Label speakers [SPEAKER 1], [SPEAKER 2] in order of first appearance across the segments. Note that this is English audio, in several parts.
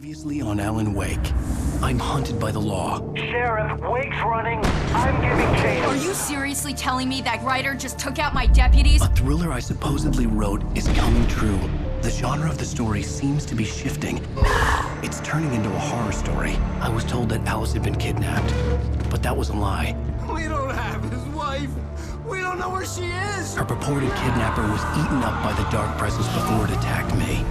[SPEAKER 1] Previously on Alan Wake, I'm hunted by the law.
[SPEAKER 2] Sheriff, Wake's running. I'm giving chase.
[SPEAKER 3] Are you seriously telling me that writer just took out my deputies?
[SPEAKER 1] A thriller I supposedly wrote is coming true. The genre of the story seems to be shifting. It's turning into a horror story. I was told that Alice had been kidnapped, but that was a lie.
[SPEAKER 4] We don't have his wife. We don't know where she is.
[SPEAKER 1] Her purported kidnapper was eaten up by the dark presence before it attacked me.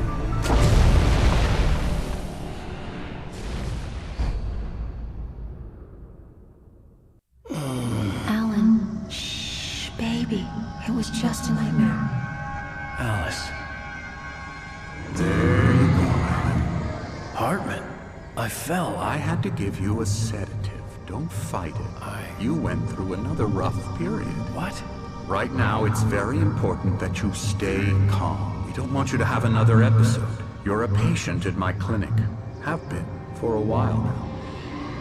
[SPEAKER 5] Alan, shh, baby. It was just a nightmare.
[SPEAKER 1] Alice.
[SPEAKER 6] There you go, Alan.
[SPEAKER 1] Hartman. I fell.
[SPEAKER 6] I had to give you a sedative. Don't fight it. You went through another rough period.
[SPEAKER 1] What?
[SPEAKER 6] Right now, it's very important that you stay calm. We don't want you to have another episode. You're a patient at my clinic. Have been for a while now.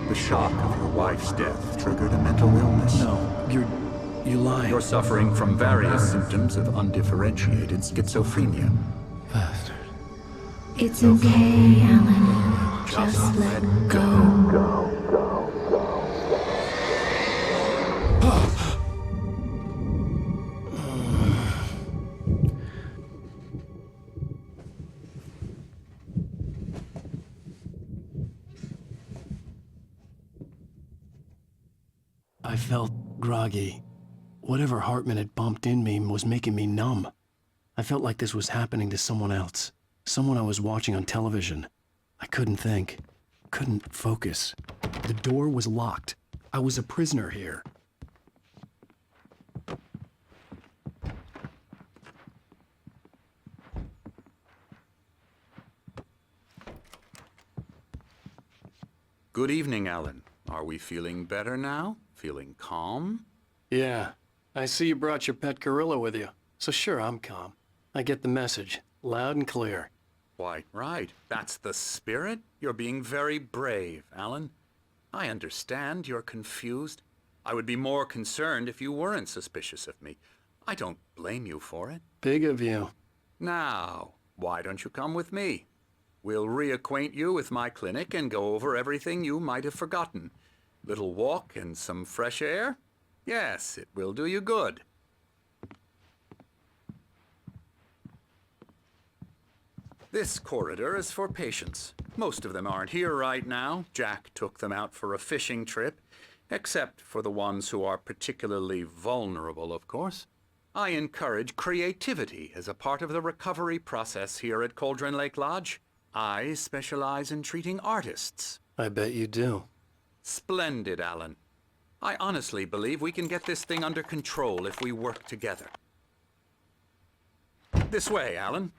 [SPEAKER 6] The shock of your wife's death triggered a mental illness.
[SPEAKER 1] No, you're lying.
[SPEAKER 6] You're suffering from various symptoms of undifferentiated schizophrenia.
[SPEAKER 1] Bastard.
[SPEAKER 5] It's okay, Alan. Just let go.
[SPEAKER 1] I felt groggy. Whatever Hartman had bumped in me was making me numb. I felt like this was happening to someone else. Someone I was watching on television. I couldn't think. Couldn't focus. The door was locked. I was a prisoner here.
[SPEAKER 6] Good evening, Alan. Are we feeling better now? Feeling calm?
[SPEAKER 1] Yeah. I see you brought your pet gorilla with you. So sure, I'm calm. I get the message. Loud and clear.
[SPEAKER 6] Quite right. That's the spirit. You're being very brave, Alan. I understand you're confused. I would be more concerned if you weren't suspicious of me. I don't blame you for it.
[SPEAKER 1] Big of you.
[SPEAKER 6] Now, why don't you come with me? We'll reacquaint you with my clinic and go over everything you might have forgotten. Little walk and some fresh air? Yes, it will do you good. This corridor is for patients. Most of them aren't here right now. Jack took them out for a fishing trip, except for the ones who are particularly vulnerable, of course. I encourage creativity as a part of the recovery process here at Cauldron Lake Lodge. I specialize in treating artists.
[SPEAKER 1] I bet you do.
[SPEAKER 6] Splendid, Alan. I honestly believe we can get this thing under control if we work together. This way, Alan.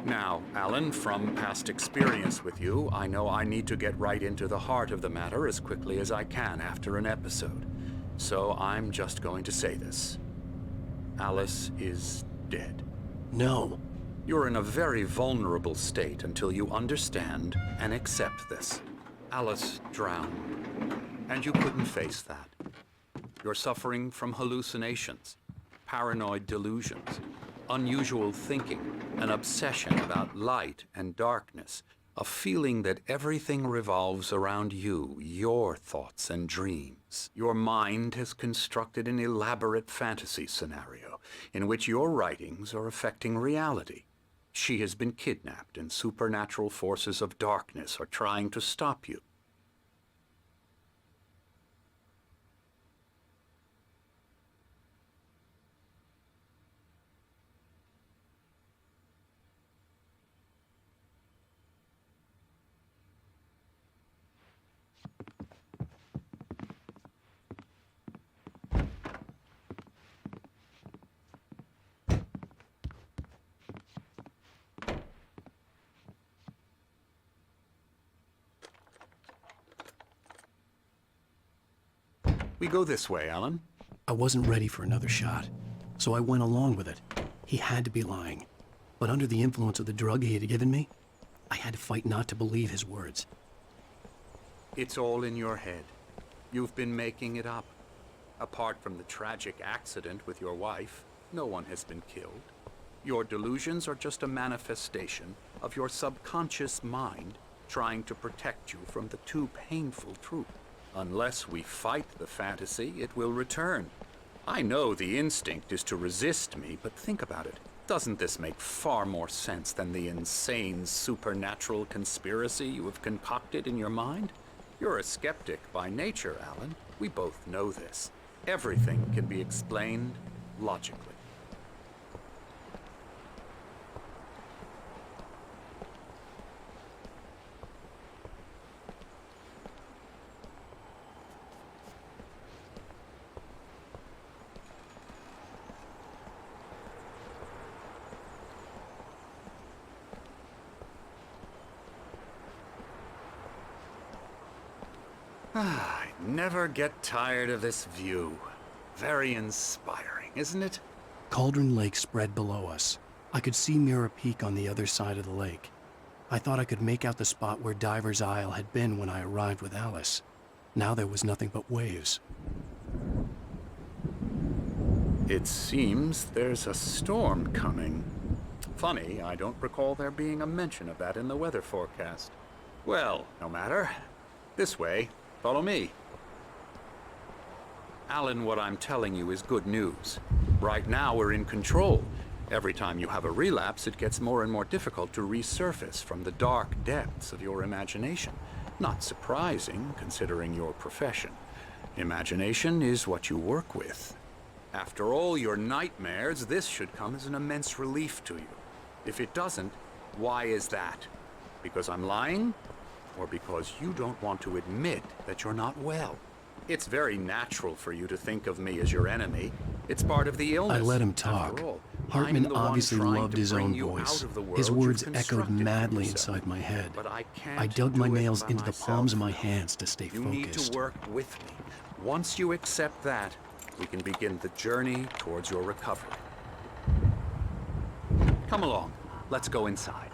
[SPEAKER 6] Now, Alan, from past experience with you, I know I need to get right into the heart of the matter as quickly as I can after an episode. So I'm just going to say this. Alice is dead.
[SPEAKER 1] No.
[SPEAKER 6] You're in a very vulnerable state until you understand and accept this. Alice drowned, and you couldn't face that. You're suffering from hallucinations, paranoid delusions, unusual thinking, an obsession about light and darkness, a feeling that everything revolves around you, your thoughts and dreams. Your mind has constructed an elaborate fantasy scenario in which your writings are affecting reality. She has been kidnapped and supernatural forces of darkness are trying to stop you. We go this way, Alan.
[SPEAKER 1] I wasn't ready for another shot, so I went along with it. He had to be lying. But under the influence of the drug he had given me, I had to fight not to believe his words.
[SPEAKER 6] It's all in your head. You've been making it up. Apart from the tragic accident with your wife, no one has been killed. Your delusions are just a manifestation of your subconscious mind trying to protect you from the too painful truth. Unless we fight the fantasy, it will return. I know the instinct is to resist me, but think about it. Doesn't this make far more sense than the insane supernatural conspiracy you have concocted in your mind? You're a skeptic by nature, Alan. We both know this. Everything can be explained logically. I never get tired of this view. Very inspiring, isn't it?
[SPEAKER 1] Cauldron Lake spread below us. I could see Mirror Peak on the other side of the lake. I thought I could make out the spot where Diver's Isle had been when I arrived with Alice. Now there was nothing but waves.
[SPEAKER 6] It seems there's a storm coming. Funny, I don't recall there being a mention of that in the weather forecast. Well, no matter. This way. Follow me. Alan, what I'm telling you is good news. Right now we're in control. Every time you have a relapse, it gets more and more difficult to resurface from the dark depths of your imagination. Not surprising, considering your profession. Imagination is what you work with. After all your nightmares, this should come as an immense relief to you. If it doesn't, why is that? Because I'm lying? Or because you don't want to admit that you're not well? It's very natural for you to think of me as your enemy. It's part of the illness.
[SPEAKER 1] I let him talk.
[SPEAKER 6] After all,
[SPEAKER 1] Hartman
[SPEAKER 6] I'm the one
[SPEAKER 1] obviously
[SPEAKER 6] trying
[SPEAKER 1] loved
[SPEAKER 6] to
[SPEAKER 1] his
[SPEAKER 6] bring
[SPEAKER 1] own
[SPEAKER 6] you
[SPEAKER 1] voice.
[SPEAKER 6] out of the world
[SPEAKER 1] His
[SPEAKER 6] you've
[SPEAKER 1] words echoed
[SPEAKER 6] constructed for
[SPEAKER 1] madly
[SPEAKER 6] yourself.
[SPEAKER 1] inside my head.
[SPEAKER 6] But I can't
[SPEAKER 1] I dug my
[SPEAKER 6] do it
[SPEAKER 1] nails
[SPEAKER 6] by
[SPEAKER 1] into the
[SPEAKER 6] myself.
[SPEAKER 1] palms of my hands to stay
[SPEAKER 6] You need
[SPEAKER 1] focused.
[SPEAKER 6] to work with me. Once you accept that, we can begin the journey towards your recovery. Come along. Let's go inside.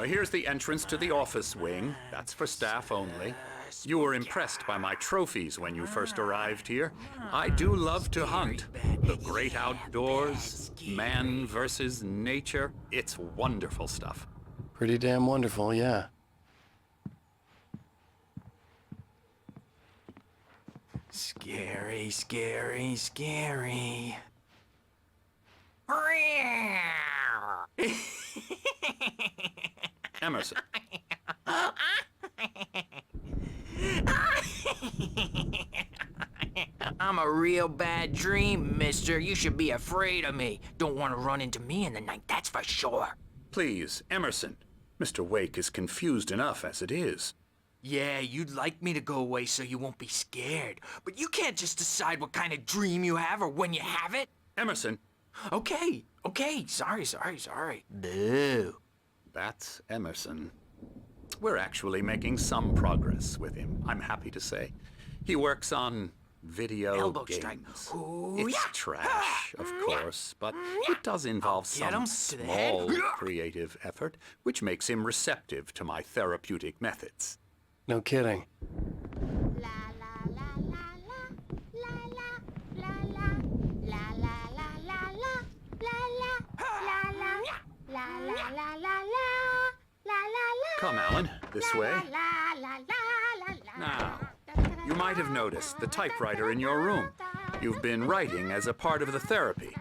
[SPEAKER 6] Here's the entrance to the office wing. That's for staff only. You were impressed by my trophies when you first arrived here. I do love to hunt. The great outdoors, man versus nature. It's wonderful stuff.
[SPEAKER 1] Pretty damn wonderful, yeah.
[SPEAKER 4] Scary, scary, scary.
[SPEAKER 6] Emerson.
[SPEAKER 7] I'm a real bad dream, mister. You should be afraid of me. Don't want to run into me in the night, that's for sure.
[SPEAKER 6] Please, Emerson. Mr. Wake is confused enough as it is.
[SPEAKER 7] Yeah, you'd like me to go away so you won't be scared. But you can't just decide what kind of dream you have or when you have it.
[SPEAKER 6] Emerson.
[SPEAKER 7] Okay. Sorry. Boo.
[SPEAKER 6] That's Emerson. We're actually making some progress with him, I'm happy to say. He works on video
[SPEAKER 7] Elbow
[SPEAKER 6] games.
[SPEAKER 7] strike. Ooh,
[SPEAKER 6] It's
[SPEAKER 7] yeah.
[SPEAKER 6] trash, of course, but it does involve
[SPEAKER 7] Get him
[SPEAKER 6] some
[SPEAKER 7] to the head.
[SPEAKER 6] small creative effort, which makes him receptive to my therapeutic methods.
[SPEAKER 1] No kidding.
[SPEAKER 6] Come, Alan, this way. Now, you might have noticed the typewriter in your room. You've been writing as a part of the therapy.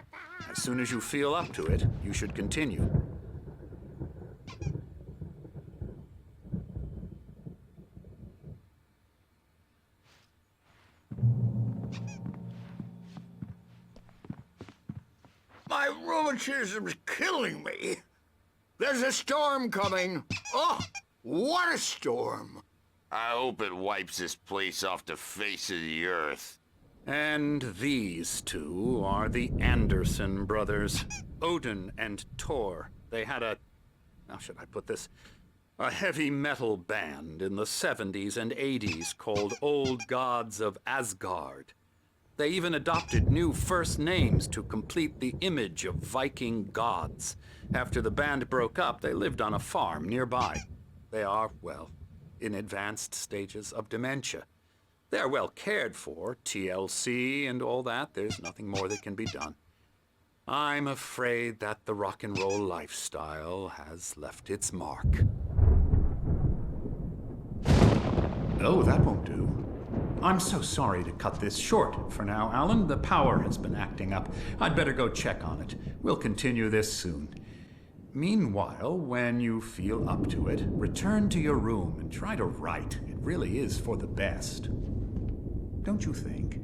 [SPEAKER 6] As soon as you feel up to it, you should continue.
[SPEAKER 4] My rheumatism's killing me. There's a storm coming. Oh, what a storm.
[SPEAKER 8] I hope it wipes this place off the face of the earth.
[SPEAKER 6] And these two are the Anderson brothers, Odin and Tor. They had how should I put this? A heavy metal band in the 70s and 80s called Old Gods of Asgard. They even adopted new first names to complete the image of Viking gods. After the band broke up, they lived on a farm nearby. They are, well, in advanced stages of dementia. They're well cared for, TLC and all that. There's nothing more that can be done. I'm afraid that the rock and roll lifestyle has left its mark.
[SPEAKER 9] Oh, that won't do. I'm so sorry to cut this short for now, Alan. The power has been acting up. I'd better go check on it. We'll continue this soon. Meanwhile, when you feel up to it, return to your room and try to write. It really is for the best. Don't you think?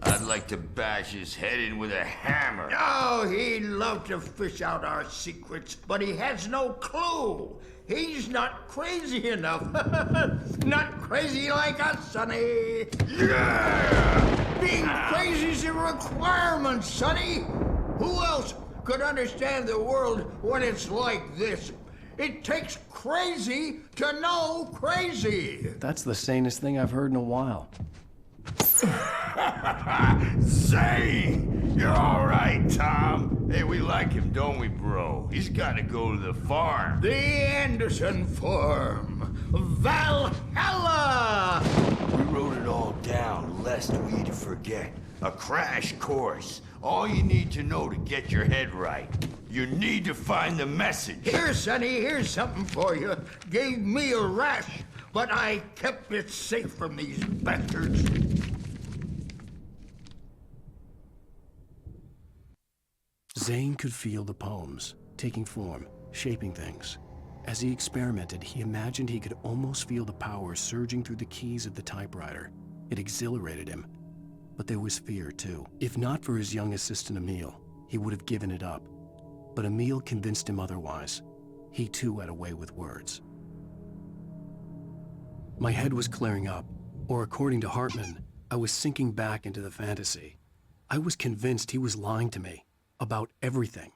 [SPEAKER 8] I'd like to bash his head in with a hammer.
[SPEAKER 4] Oh, he'd love to fish out our secrets, but he has no clue. He's not crazy enough. Not crazy like us, Sonny.
[SPEAKER 8] Yeah!
[SPEAKER 4] Being crazy's a requirement, Sonny. Who else could understand the world when it's like this? It takes crazy to know crazy.
[SPEAKER 1] That's the sanest thing I've heard in a while.
[SPEAKER 8] Zane! You're all right, Tom. Hey, we like him, don't we, bro? He's got to go to the farm.
[SPEAKER 4] The Anderson Farm. Valhalla!
[SPEAKER 8] We wrote it all down, lest we'd forget. A crash course. All you need to know to get your head right. You need to find the message.
[SPEAKER 4] Here, Sonny, here's something for you. Gave me a rash, but I kept it safe from these bastards.
[SPEAKER 1] Zane could feel the poems, taking form, shaping things. As he experimented, he imagined he could almost feel the power surging through the keys of the typewriter. It exhilarated him. But there was fear, too. If not for his young assistant Emil, he would have given it up. But Emil convinced him otherwise. He, too, had a way with words. My head was clearing up, or according to Hartman, I was sinking back into the fantasy. I was convinced he was lying to me. About everything.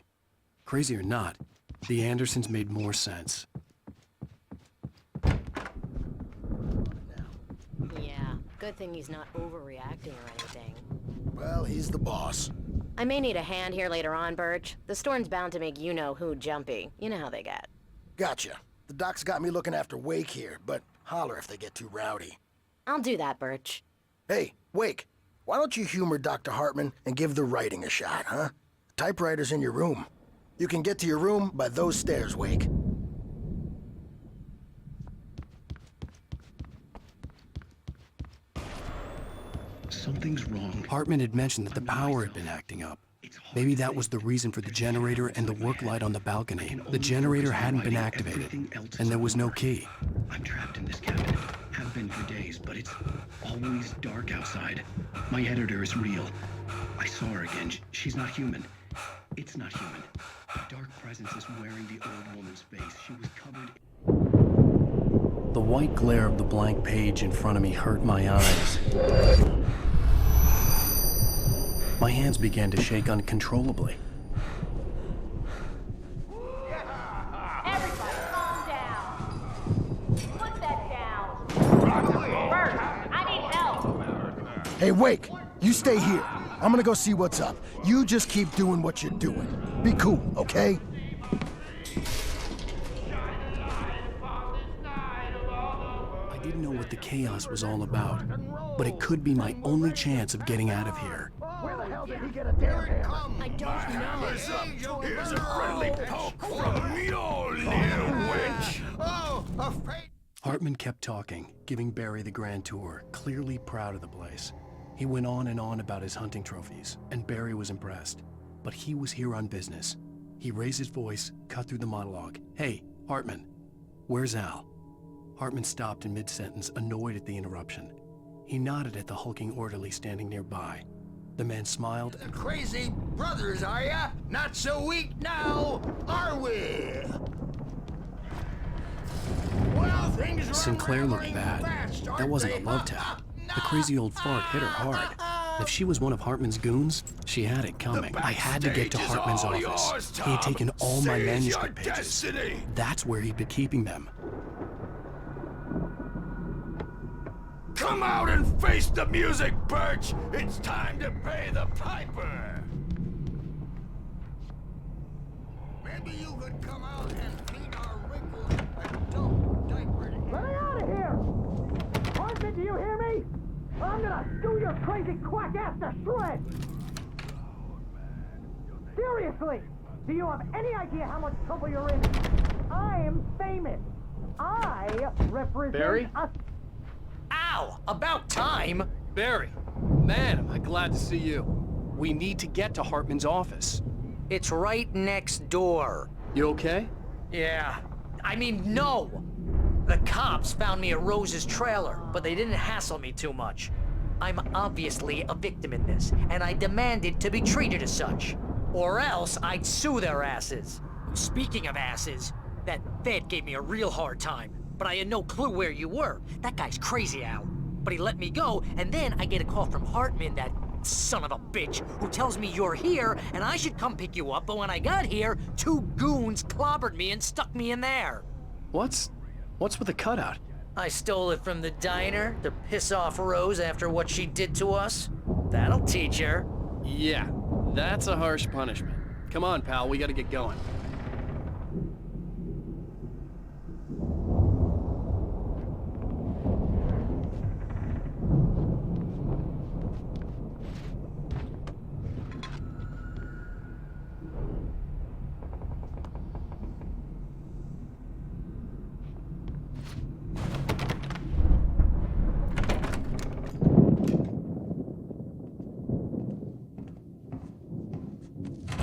[SPEAKER 1] Crazy or not, the Andersons made more sense.
[SPEAKER 10] Yeah, good thing he's not overreacting or anything.
[SPEAKER 11] Well, he's the boss.
[SPEAKER 10] I may need a hand here later on, Birch. The storm's bound to make you-know-who jumpy. You know how they get.
[SPEAKER 11] Gotcha. The doc's got me looking after Wake here, but holler if they get too rowdy.
[SPEAKER 10] I'll do that, Birch.
[SPEAKER 11] Hey, Wake, why don't you humor Dr. Hartman and give the writing a shot, huh? Typewriter's in your room. You can get to your room by those stairs, Wake.
[SPEAKER 1] Something's wrong. Hartman had mentioned that the power had been acting up. Maybe that was the reason for the generator and the work light on the balcony. The generator hadn't been activated, and there was no key.
[SPEAKER 12] I'm trapped in this cabinet. Have been for days, but it's always dark outside. My editor is real. I saw her again. She's not human. It's not human. A dark presence is wearing the old woman's face. She was covered.
[SPEAKER 1] The white glare of the blank page in front of me hurt my eyes. My hands began to shake uncontrollably.
[SPEAKER 3] Everybody, calm down. Put that down. First, I need help.
[SPEAKER 11] Hey, Wake, you stay here. I'm gonna go see what's up. You just keep doing what you're doing. Be cool, okay?
[SPEAKER 1] I didn't know what the chaos was all about, but it could be my only chance of getting out of here.
[SPEAKER 4] Where the hell did he get a damn hammer?
[SPEAKER 10] I don't know.
[SPEAKER 8] Here's a friendly poke from Mjolnir, witch.
[SPEAKER 4] Oh, afraid.
[SPEAKER 1] Hartman kept talking, giving Barry the grand tour, clearly proud of the place. He went on and on about his hunting trophies, and Barry was impressed. But he was here on business. He raised his voice, cut through the monologue. Hey, Hartman, where's Al? Hartman stopped in mid-sentence, annoyed at the interruption. He nodded at the hulking orderly standing nearby. The man smiled.
[SPEAKER 4] Crazy brothers, are ya? Not so weak now, are we? Well, things run
[SPEAKER 1] Sinclair looked
[SPEAKER 4] rattling
[SPEAKER 1] bad.
[SPEAKER 4] fast,
[SPEAKER 1] That
[SPEAKER 4] aren't
[SPEAKER 1] wasn't
[SPEAKER 4] they?
[SPEAKER 1] a love tap. The crazy old fart hit her hard. If she was one of Hartman's goons, she had it coming. I had to get to
[SPEAKER 8] backstage is
[SPEAKER 1] Hartman's
[SPEAKER 8] all
[SPEAKER 1] office.
[SPEAKER 8] yours,
[SPEAKER 1] He had
[SPEAKER 8] Tom.
[SPEAKER 1] taken all my
[SPEAKER 8] Seize
[SPEAKER 1] manuscript
[SPEAKER 8] your
[SPEAKER 1] pages.
[SPEAKER 8] destiny.
[SPEAKER 1] That's where he'd been keeping them.
[SPEAKER 8] Come out and face the music, Birch! It's time to pay the piper!
[SPEAKER 4] Maybe you could come out and clean our wrinkled adult diapers.
[SPEAKER 2] Let me out of here! Hartman, do you hear me? I'm gonna sue your crazy quack ass to shreds! Seriously! Do you have any idea how much trouble you're in? I'm famous! I represent
[SPEAKER 1] Barry?
[SPEAKER 2] a...
[SPEAKER 7] Ow! About time!
[SPEAKER 1] Barry, man, am I glad to see you. We need to get to Hartman's office.
[SPEAKER 7] It's right next door.
[SPEAKER 1] You okay?
[SPEAKER 7] Yeah. I mean, no! The cops found me at Rose's trailer, but they didn't hassle me too much. I'm obviously a victim in this, and I demanded to be treated as such. Or else I'd sue their asses. Speaking of asses, that Fed gave me a real hard time, but I had no clue where you were. That guy's crazy, Al. But he let me go, and then I get a call from Hartman, that son of a bitch, who tells me you're here, and I should come pick you up, but when I got here, 2 goons clobbered me and stuck me in there.
[SPEAKER 1] What's with the cutout?
[SPEAKER 7] I stole it from the diner to piss off Rose after what she did to us. That'll teach her.
[SPEAKER 1] Yeah, that's a harsh punishment. Come on, pal, we gotta get going.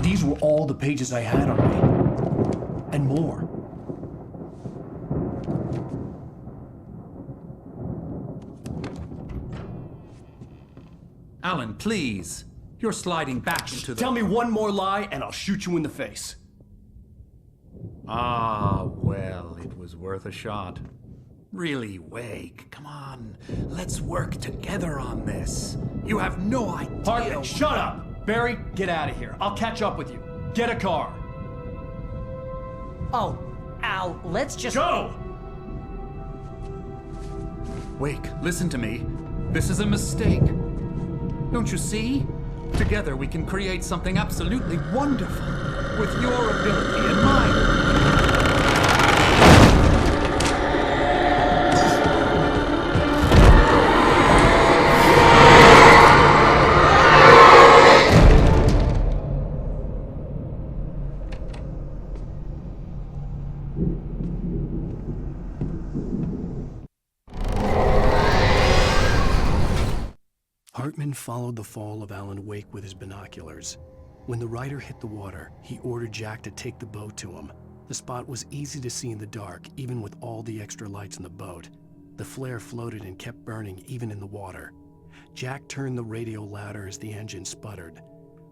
[SPEAKER 1] These were all the pages I had on me. And more.
[SPEAKER 9] Alan, please. You're sliding back into the...
[SPEAKER 1] Tell me one more lie and I'll shoot you in the face.
[SPEAKER 9] Ah, well, it was worth a shot. Really, Wake, come on. Let's work together on this. You have no idea...
[SPEAKER 1] Hartman, shut up! Barry, get out of here. I'll catch up with you. Get a car.
[SPEAKER 7] Oh, Al, let's just...
[SPEAKER 1] Go!
[SPEAKER 9] Wake, listen to me. This is a mistake. Don't you see? Together we can create something absolutely wonderful. With your ability and mine.
[SPEAKER 1] Hartman followed the fall of Alan Wake with his binoculars. When the rider hit the water, he ordered Jack to take the boat to him. The spot was easy to see in the dark, even with all the extra lights in the boat. The flare floated and kept burning even in the water. Jack turned the radio louder as the engine sputtered.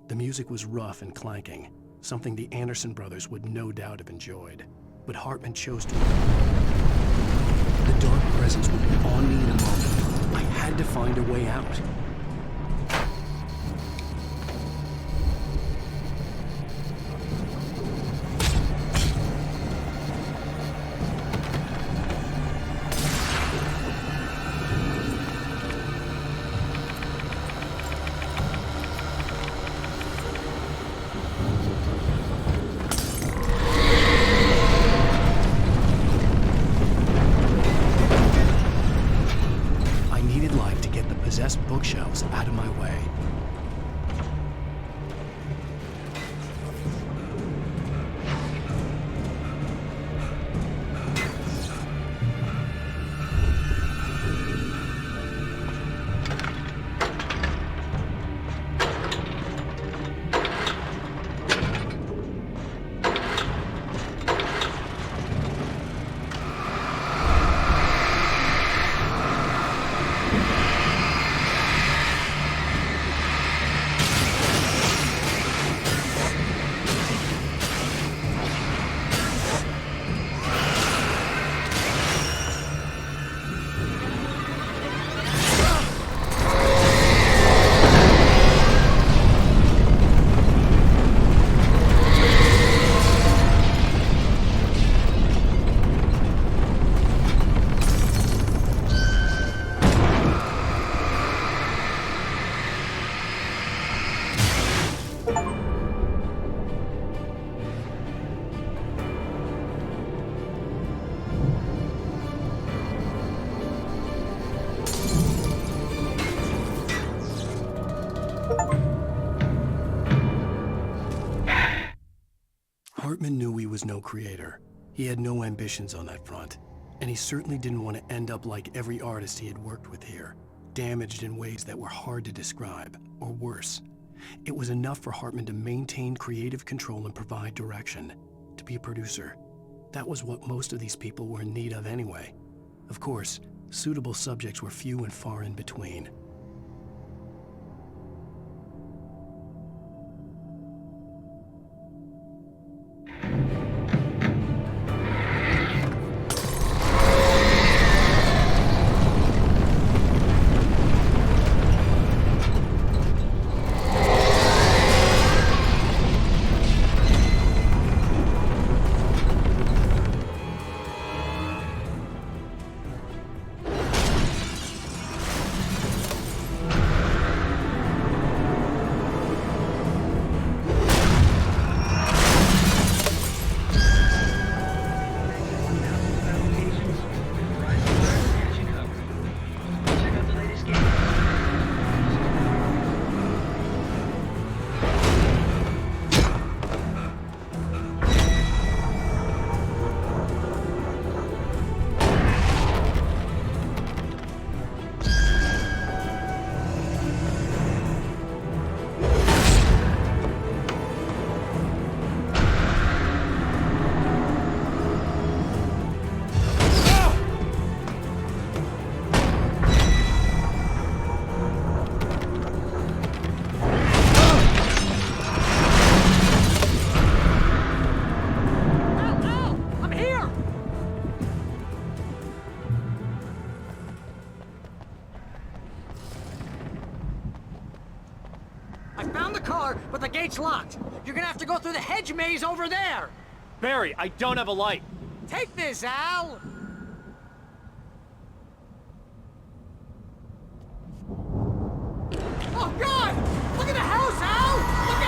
[SPEAKER 1] The music was rough and clanking, something the Anderson brothers would no doubt have enjoyed. But Hartman chose to ignore. The dark presence would be on me in a moment. I had to find a way out. Possessed bookshelf. was no creator. He had no ambitions on that front. And he certainly didn't want to end up like every artist he had worked with here, damaged in ways that were hard to describe, or worse. It was enough for Hartman to maintain creative control and provide direction, to be a producer. That was what most of these people were in need of anyway. Of course, suitable subjects were few and far in between.
[SPEAKER 7] But the gate's locked. You're gonna have to go through the hedge maze over there.
[SPEAKER 2] Barry, I don't have a light.
[SPEAKER 7] Take this, Al. Oh, God! Look at the house, Al! Look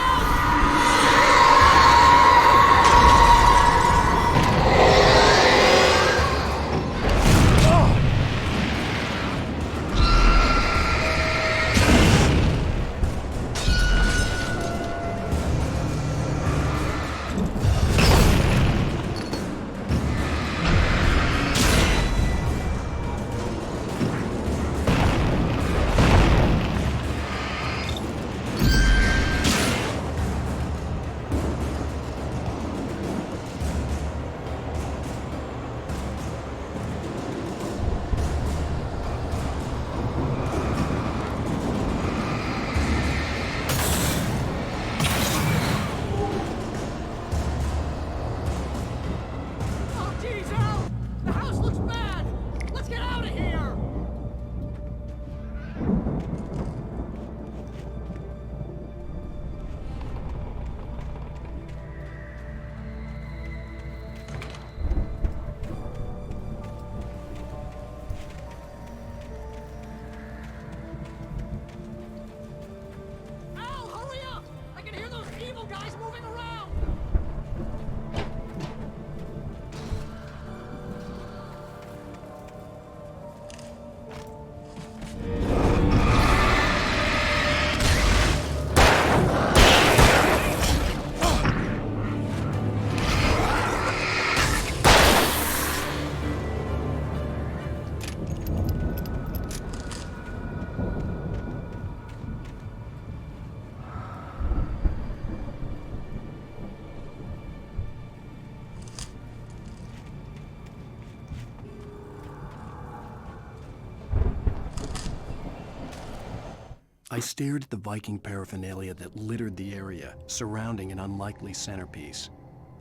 [SPEAKER 1] I stared at the Viking paraphernalia that littered the area, surrounding an unlikely centerpiece.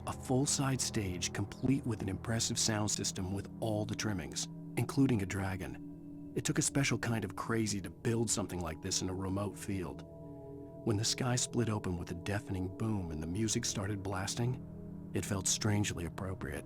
[SPEAKER 1] A full-size stage complete with an impressive sound system with all the trimmings, including a dragon. It took a special kind of crazy to build something like this in a remote field. When the sky split open with a deafening boom and the music started blasting, it felt strangely appropriate.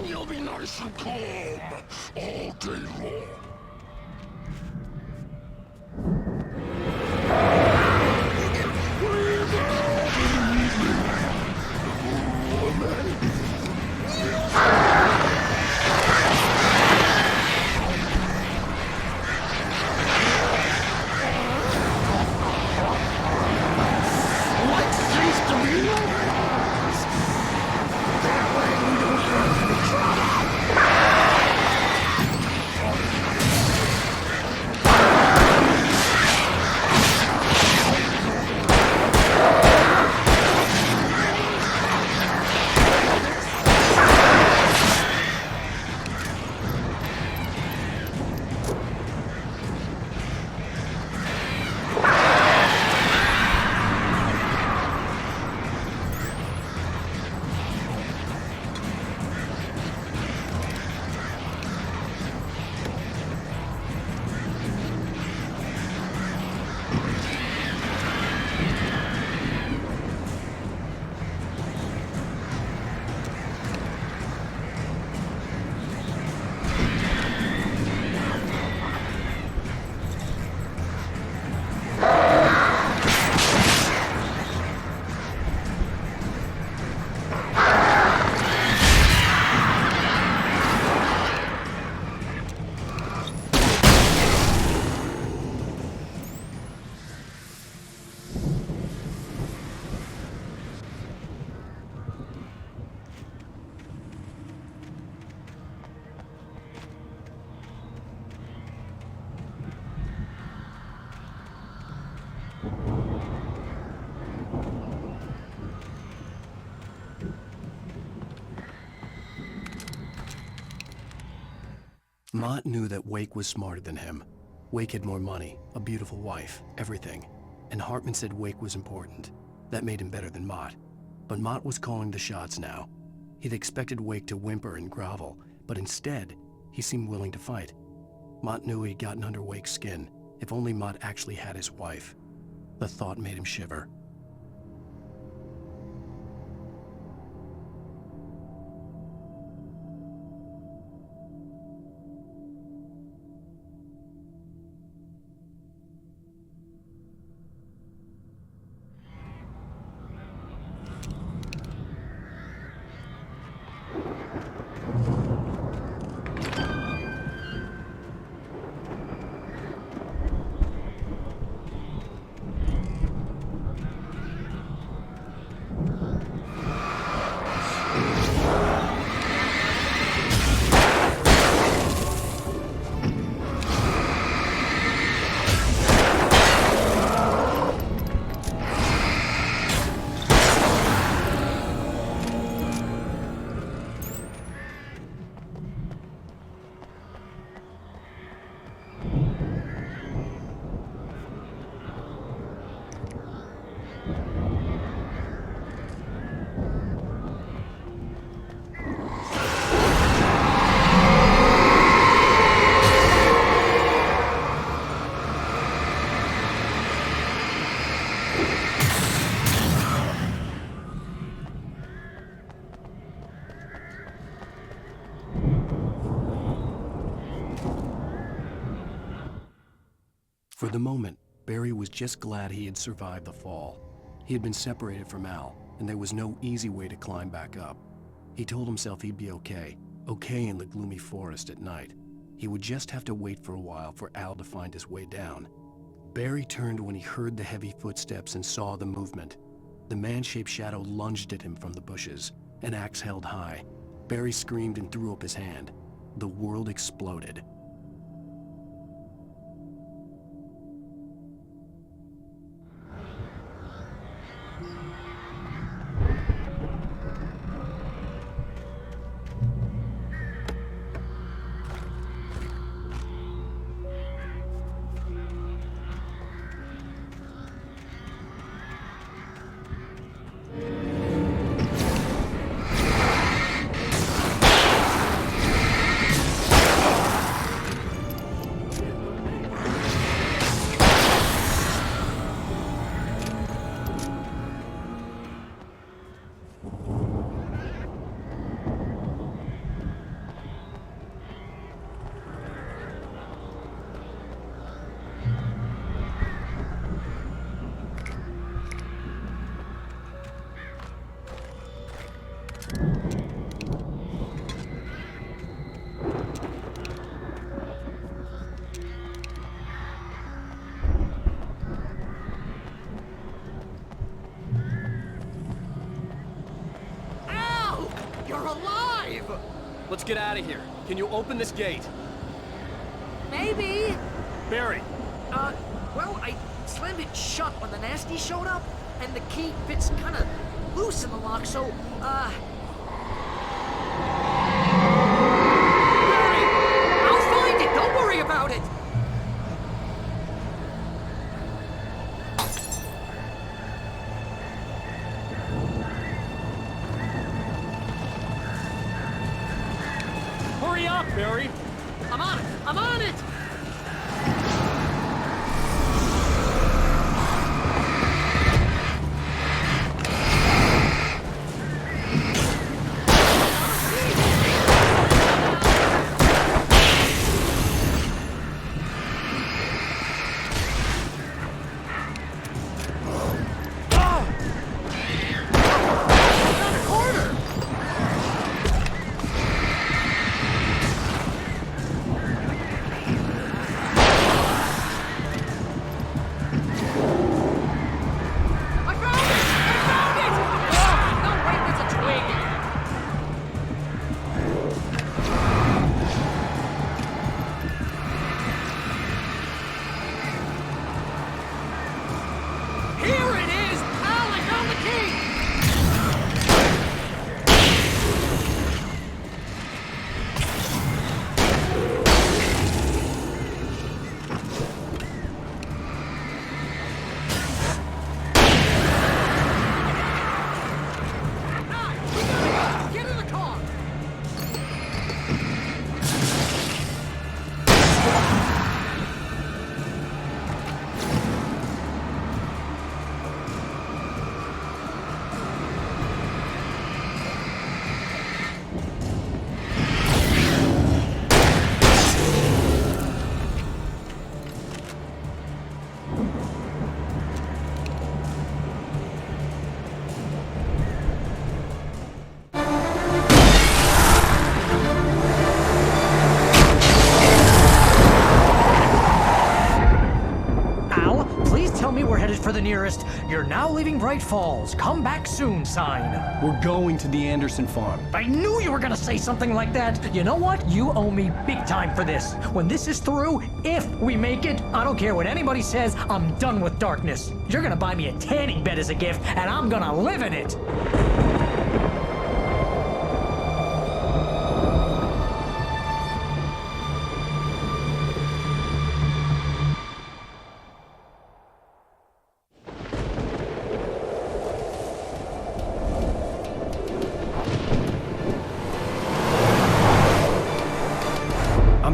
[SPEAKER 13] you'll be nice and calm all day long.
[SPEAKER 2] What seems to be yours? That way we don't have any trouble.
[SPEAKER 1] Mott knew that Wake was smarter than him. Wake had more money, a beautiful wife, everything. And Hartman said Wake was important. That made him better than Mott. But Mott was calling the shots now. He'd expected Wake to whimper and grovel, but instead, he seemed willing to fight. Mott knew he'd gotten under Wake's skin. If only Mott actually had his wife. The thought made him shiver. For the moment, Barry was just glad he had survived the fall. He had been separated from Al, and there was no easy way to climb back up. He told himself he'd be okay in the gloomy forest at night. He would just have to wait for a while for Al to find his way down. Barry turned when he heard the heavy footsteps and saw the movement. The man-shaped shadow lunged at him from the bushes, an axe held high. Barry screamed and threw up his hand. The world exploded. let's get out of here. Can you open this gate?
[SPEAKER 7] Maybe.
[SPEAKER 1] Barry.
[SPEAKER 7] Well, I slammed it shut when the nasty showed up, and the key fits kind of loose in the lock, so, Barry! I'll find it! Don't worry about it!
[SPEAKER 1] Hurry up, Barry!
[SPEAKER 7] I'm on it! I'm on it! For the nearest, "You're now leaving Bright Falls. Come back soon" sign.
[SPEAKER 1] We're going to the Anderson farm.
[SPEAKER 7] I knew you were gonna say something like that. You know what? You owe me big time for this. When this is through, if we make it, I don't care what anybody says, I'm done with darkness. You're gonna buy me a tanning bed as a gift, and I'm gonna live in it.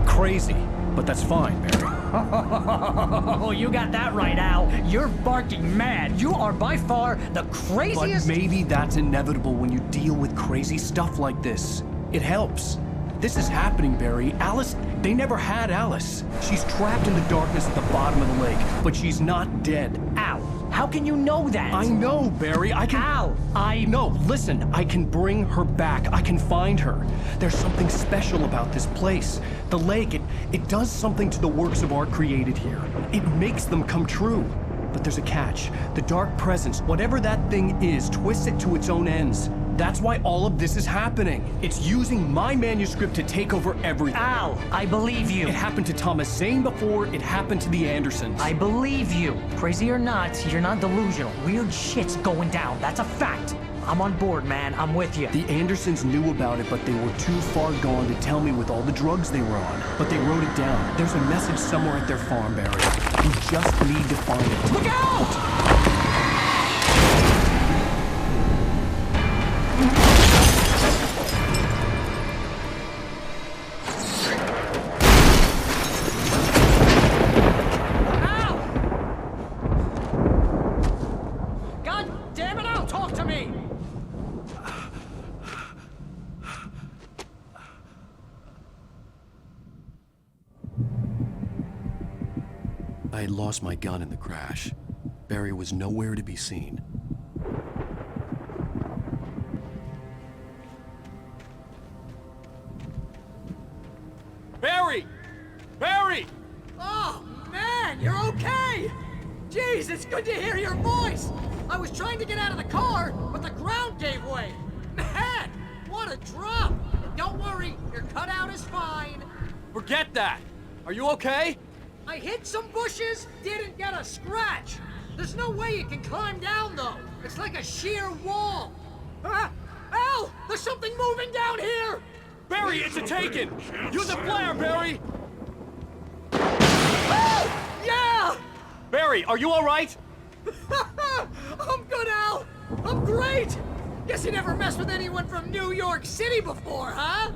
[SPEAKER 1] Crazy, but that's fine, Barry.
[SPEAKER 7] Oh, you got that right, Al. You're barking mad. You are by far the craziest...
[SPEAKER 1] But maybe that's inevitable when you deal with crazy stuff like this. It helps. This is happening, Barry. Alice, they never had Alice. She's trapped in the darkness at the bottom of the lake, but she's not dead.
[SPEAKER 7] Al, how can you know that?
[SPEAKER 1] I know, Barry. I can...
[SPEAKER 7] Al,
[SPEAKER 1] No, listen. I can bring her back. I can find her. There's something special about this place. The lake, it does something to the works of art created here. It makes them come true. But there's a catch. The dark presence, whatever that thing is, twists it to its own ends. That's why all of this is happening. It's using my manuscript to take over everything.
[SPEAKER 7] Al, I believe you.
[SPEAKER 1] It happened to Thomas Zane before, it happened to the Andersons.
[SPEAKER 7] I believe you. Crazy or not, you're not delusional. Weird shit's going down. That's a fact. I'm on board, man. I'm with you.
[SPEAKER 1] The Andersons knew about it, but they were too far gone to tell me with all the drugs they were on. But they wrote it down. There's a message somewhere at their farm, Barry. We just need to find it.
[SPEAKER 7] Look out!
[SPEAKER 1] I had lost my gun in the crash. Barry was nowhere to be seen. Barry! Barry!
[SPEAKER 7] Oh, man, you're okay! Jeez, it's good to hear your voice! I was trying to get out of the car, but the ground gave way! Man, what a drop! Don't worry,
[SPEAKER 2] cutout is fine.
[SPEAKER 14] Forget that! Are you okay?
[SPEAKER 2] I hit some bushes, didn't get a scratch. There's no way you can climb down, though. It's like a sheer wall. Al! There's something moving down here!
[SPEAKER 14] Barry, it's a taken! Use a flare, Barry!
[SPEAKER 2] Yeah!
[SPEAKER 14] Barry, are you alright?
[SPEAKER 2] I'm good, Al! I'm great! Guess you never messed with anyone from New York City before, huh?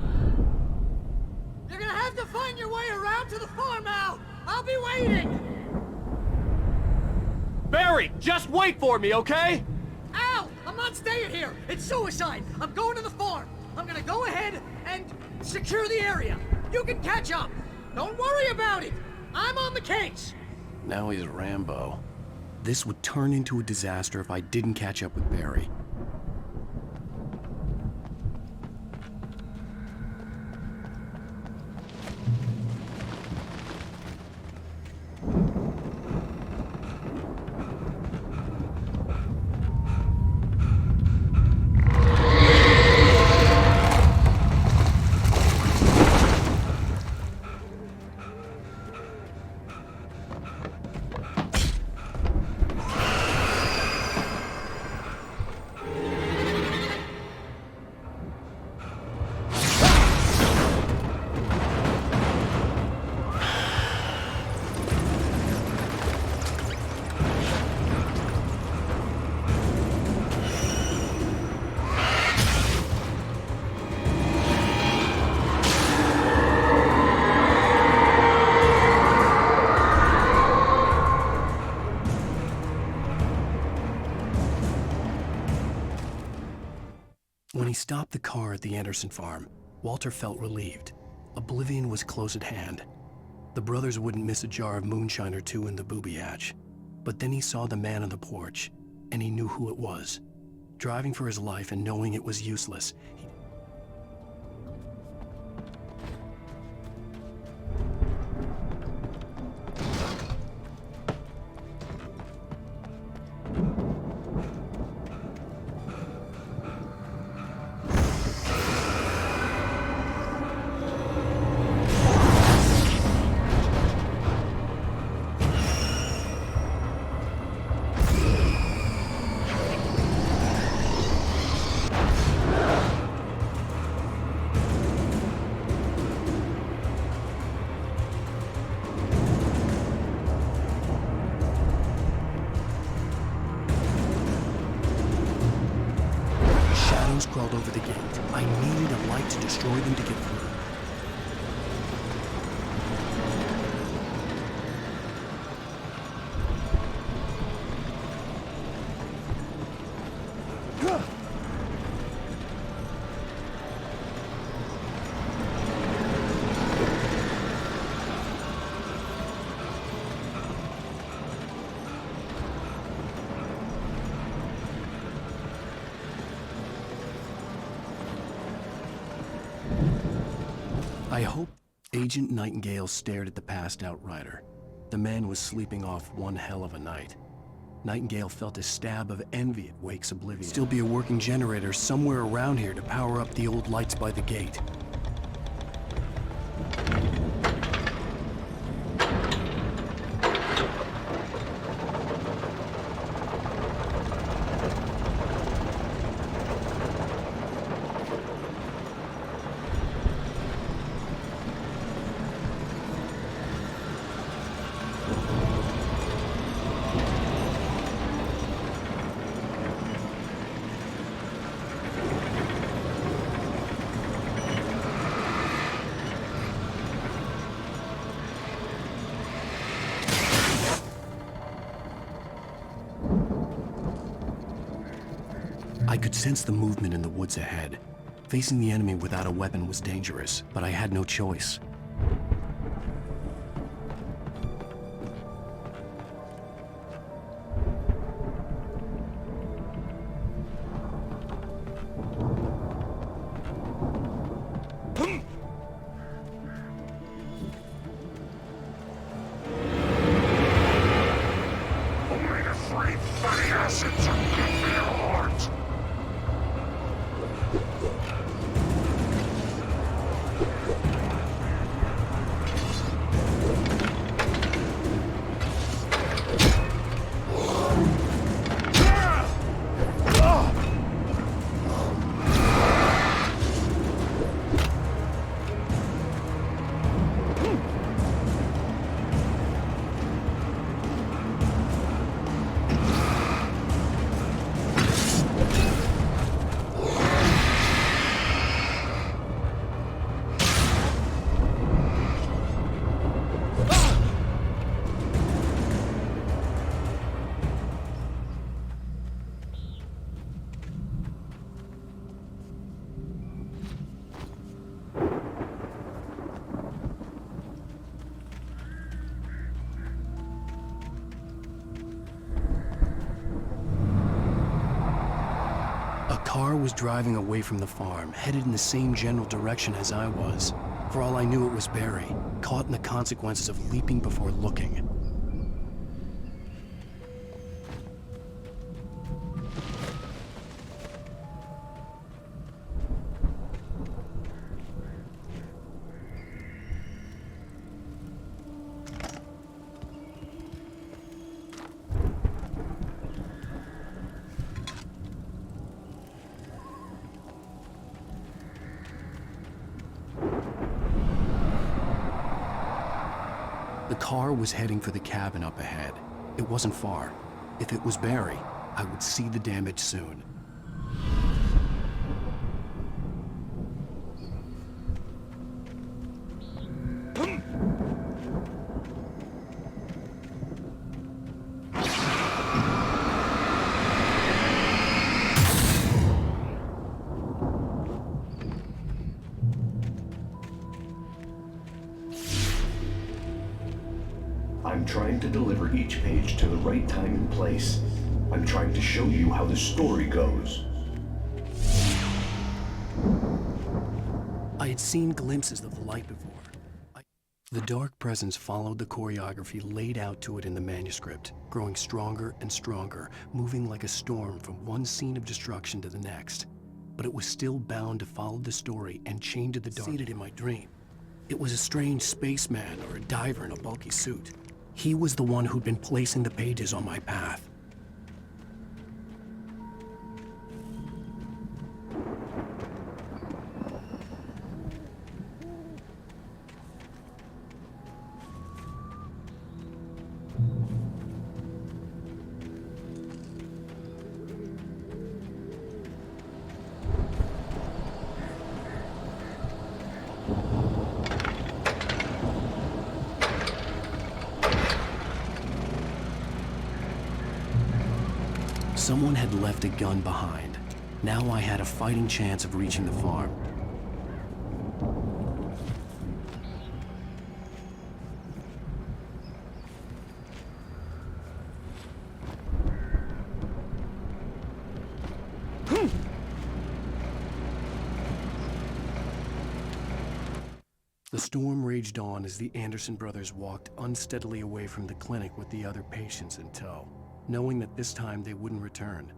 [SPEAKER 2] You're gonna have to find your way around to the farm, Al! I'll be waiting!
[SPEAKER 14] Barry, just wait for me, okay?
[SPEAKER 2] Al! I'm not staying here! It's suicide! I'm going to the farm! I'm gonna go ahead and secure the area! You can catch up! Don't worry about it! I'm on the case!
[SPEAKER 1] Now he's Rambo. This would turn into a disaster if I didn't catch up with Barry. When he stopped the car at the Anderson farm, Walter felt relieved. Oblivion was close at hand. The brothers wouldn't miss a jar of moonshine or two in the booby hatch. But then he saw the man on the porch, and he knew who it was. Driving for his life and knowing it was useless, crawled over the gate. I needed a light to destroy them to get through. I hope Agent Nightingale stared at the passed out rider. The man was sleeping off one hell of a night. Nightingale felt a stab of envy at Wake's oblivion. Still be a working generator somewhere around here to power up the old lights by the gate. I could sense the movement in the woods ahead. Facing the enemy without a weapon was dangerous, but I had no choice. car was driving away from the farm, headed in the same general direction as I was. For all I knew, it was Barry, caught in the consequences of leaping before looking. The car was heading for the cabin up ahead. It wasn't far. If it was Barry, I would see the damage soon.
[SPEAKER 12] I'm trying to deliver each page to the right time and place. I'm trying to show you how the story goes.
[SPEAKER 1] I had seen glimpses of the light before. The dark presence followed the choreography laid out to it in the manuscript, growing stronger and stronger, moving like a storm from one scene of destruction to the next. But it was still bound to follow the story and chained to the dark. Seated in my dream. It was a strange spaceman or a diver in a bulky suit. He was the one who'd been placing the pages on my path. Someone had left a gun behind. Now I had a fighting chance of reaching the farm. The storm raged on as the Anderson brothers walked unsteadily away from the clinic with the other patients in tow, knowing that this time they wouldn't return.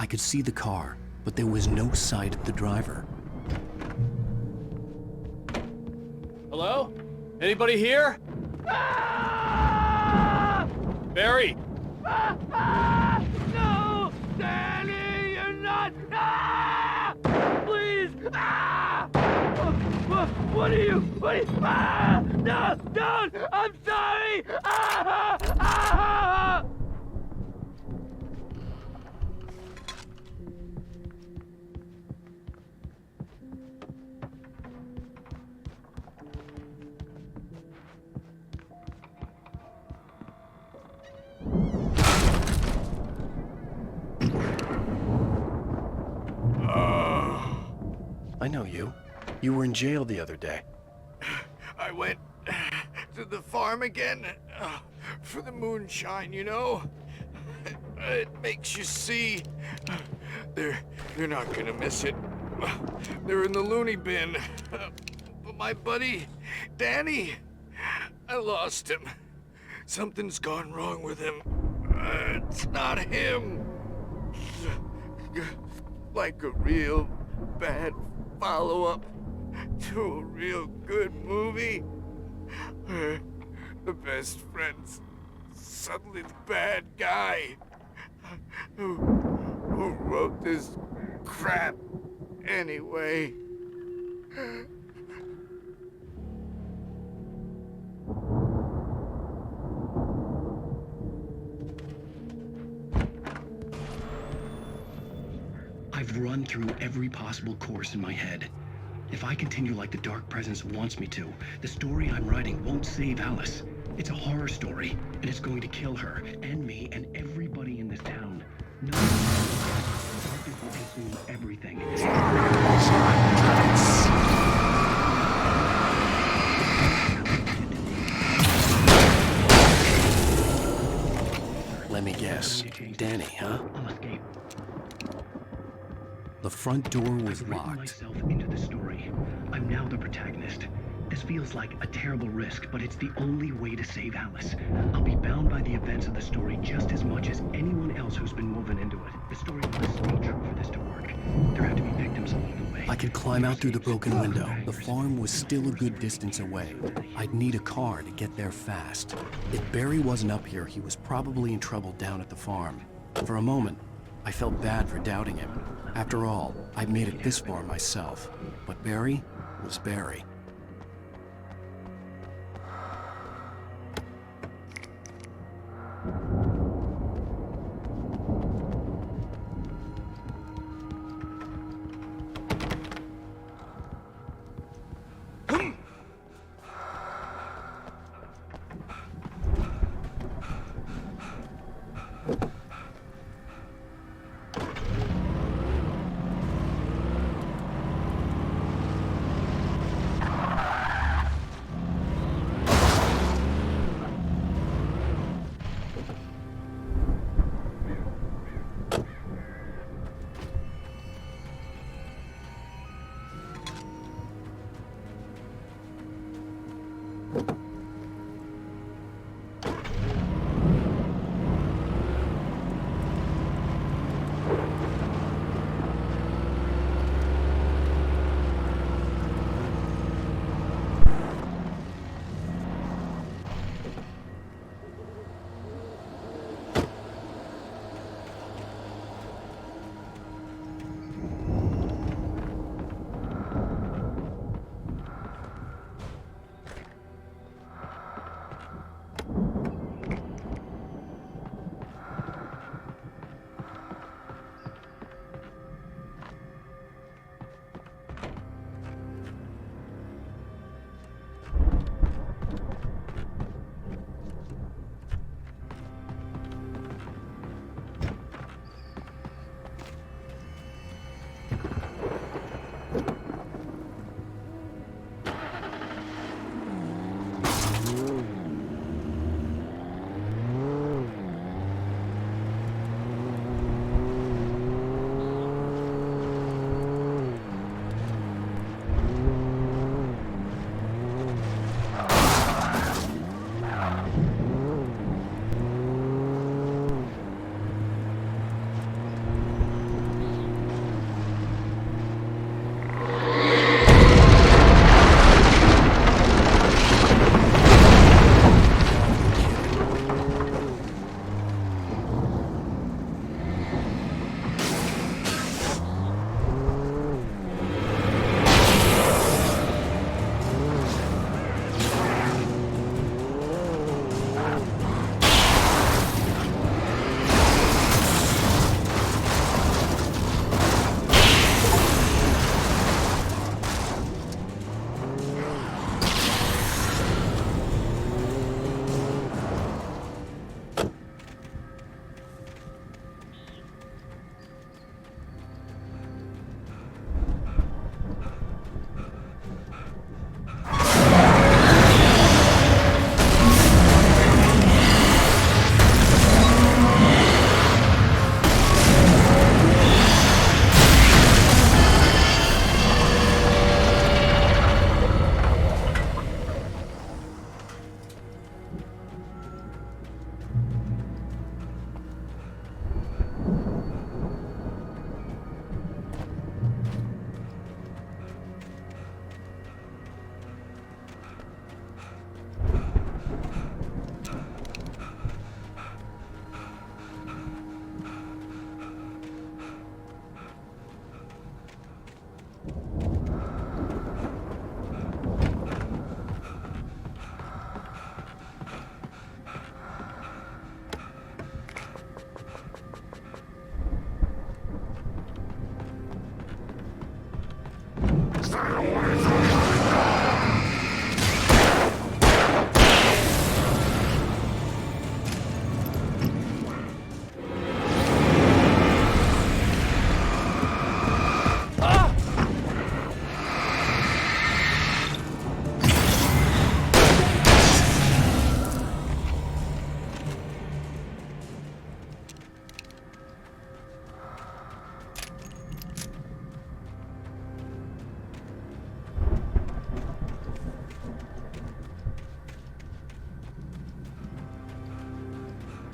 [SPEAKER 1] I could see the car, but there was no sight of the driver.
[SPEAKER 14] Hello? Anybody here? Barry!
[SPEAKER 2] No! Danny, you're not! Please! What are you? No! Don't! I'm sorry!
[SPEAKER 1] I know you. You were in jail the other day.
[SPEAKER 4] I went to the farm again for the moonshine, you know? It makes you see. They're not gonna miss it. They're in the loony bin. But my buddy, Danny, I lost him. Something's gone wrong with him. It's not him. Like a real bad follow-up to a real good movie. The best friend's suddenly the bad guy. Who wrote this crap anyway?
[SPEAKER 12] I've run through every possible course in my head. If I continue like the Dark Presence wants me to, the story I'm writing won't save Alice. It's a horror story, and it's going to kill her, and me, and everybody in this town. No, darkness will consume everything.
[SPEAKER 1] Let me guess. Danny, huh? The front door was locked.
[SPEAKER 12] Myself into the story. I'm now the protagonist. This feels like a terrible risk, but it's the only way to save Alice. I'll be bound by the events of the story just as much as anyone else who's been woven into it. The story must be true for this to work. There have to be victims along the way.
[SPEAKER 1] I could climb out through the broken window. The farm was still a good distance away. I'd need a car to get there fast. If Barry wasn't up here, he was probably in trouble down at the farm. For a moment, I felt bad for doubting him. After all, I'd made it this far myself. But Barry was Barry.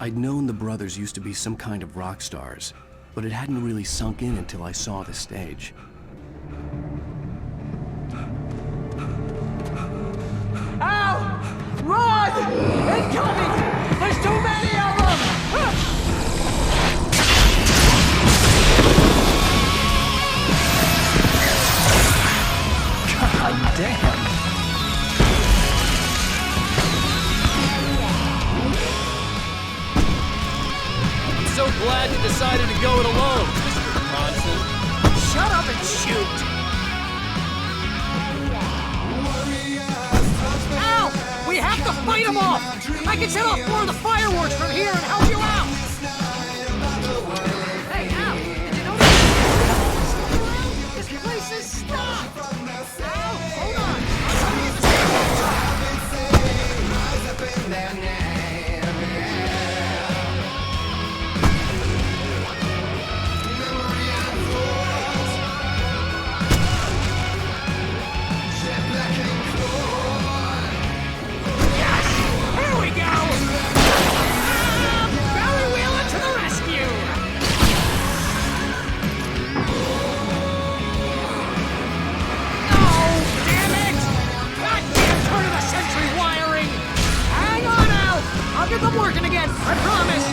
[SPEAKER 1] I'd known the brothers used to be some kind of rock stars, but it hadn't really sunk in until I saw the stage.
[SPEAKER 2] Ow! Run! Incoming! There's too many of them!
[SPEAKER 1] God damn!
[SPEAKER 14] So glad you decided to go it alone, Mr. Bronson.
[SPEAKER 7] Shut up and shoot! Ow! We have to fight them off! I can set off more of the fireworks from here and help you out! Hey, Al! Did you notice this place is stopped! Al, hold on! I'm working again, I promise!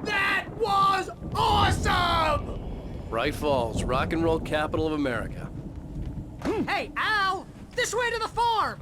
[SPEAKER 2] That was awesome!
[SPEAKER 14] Bright Falls, rock and roll capital of America.
[SPEAKER 7] Hey, Al! This way to the farm!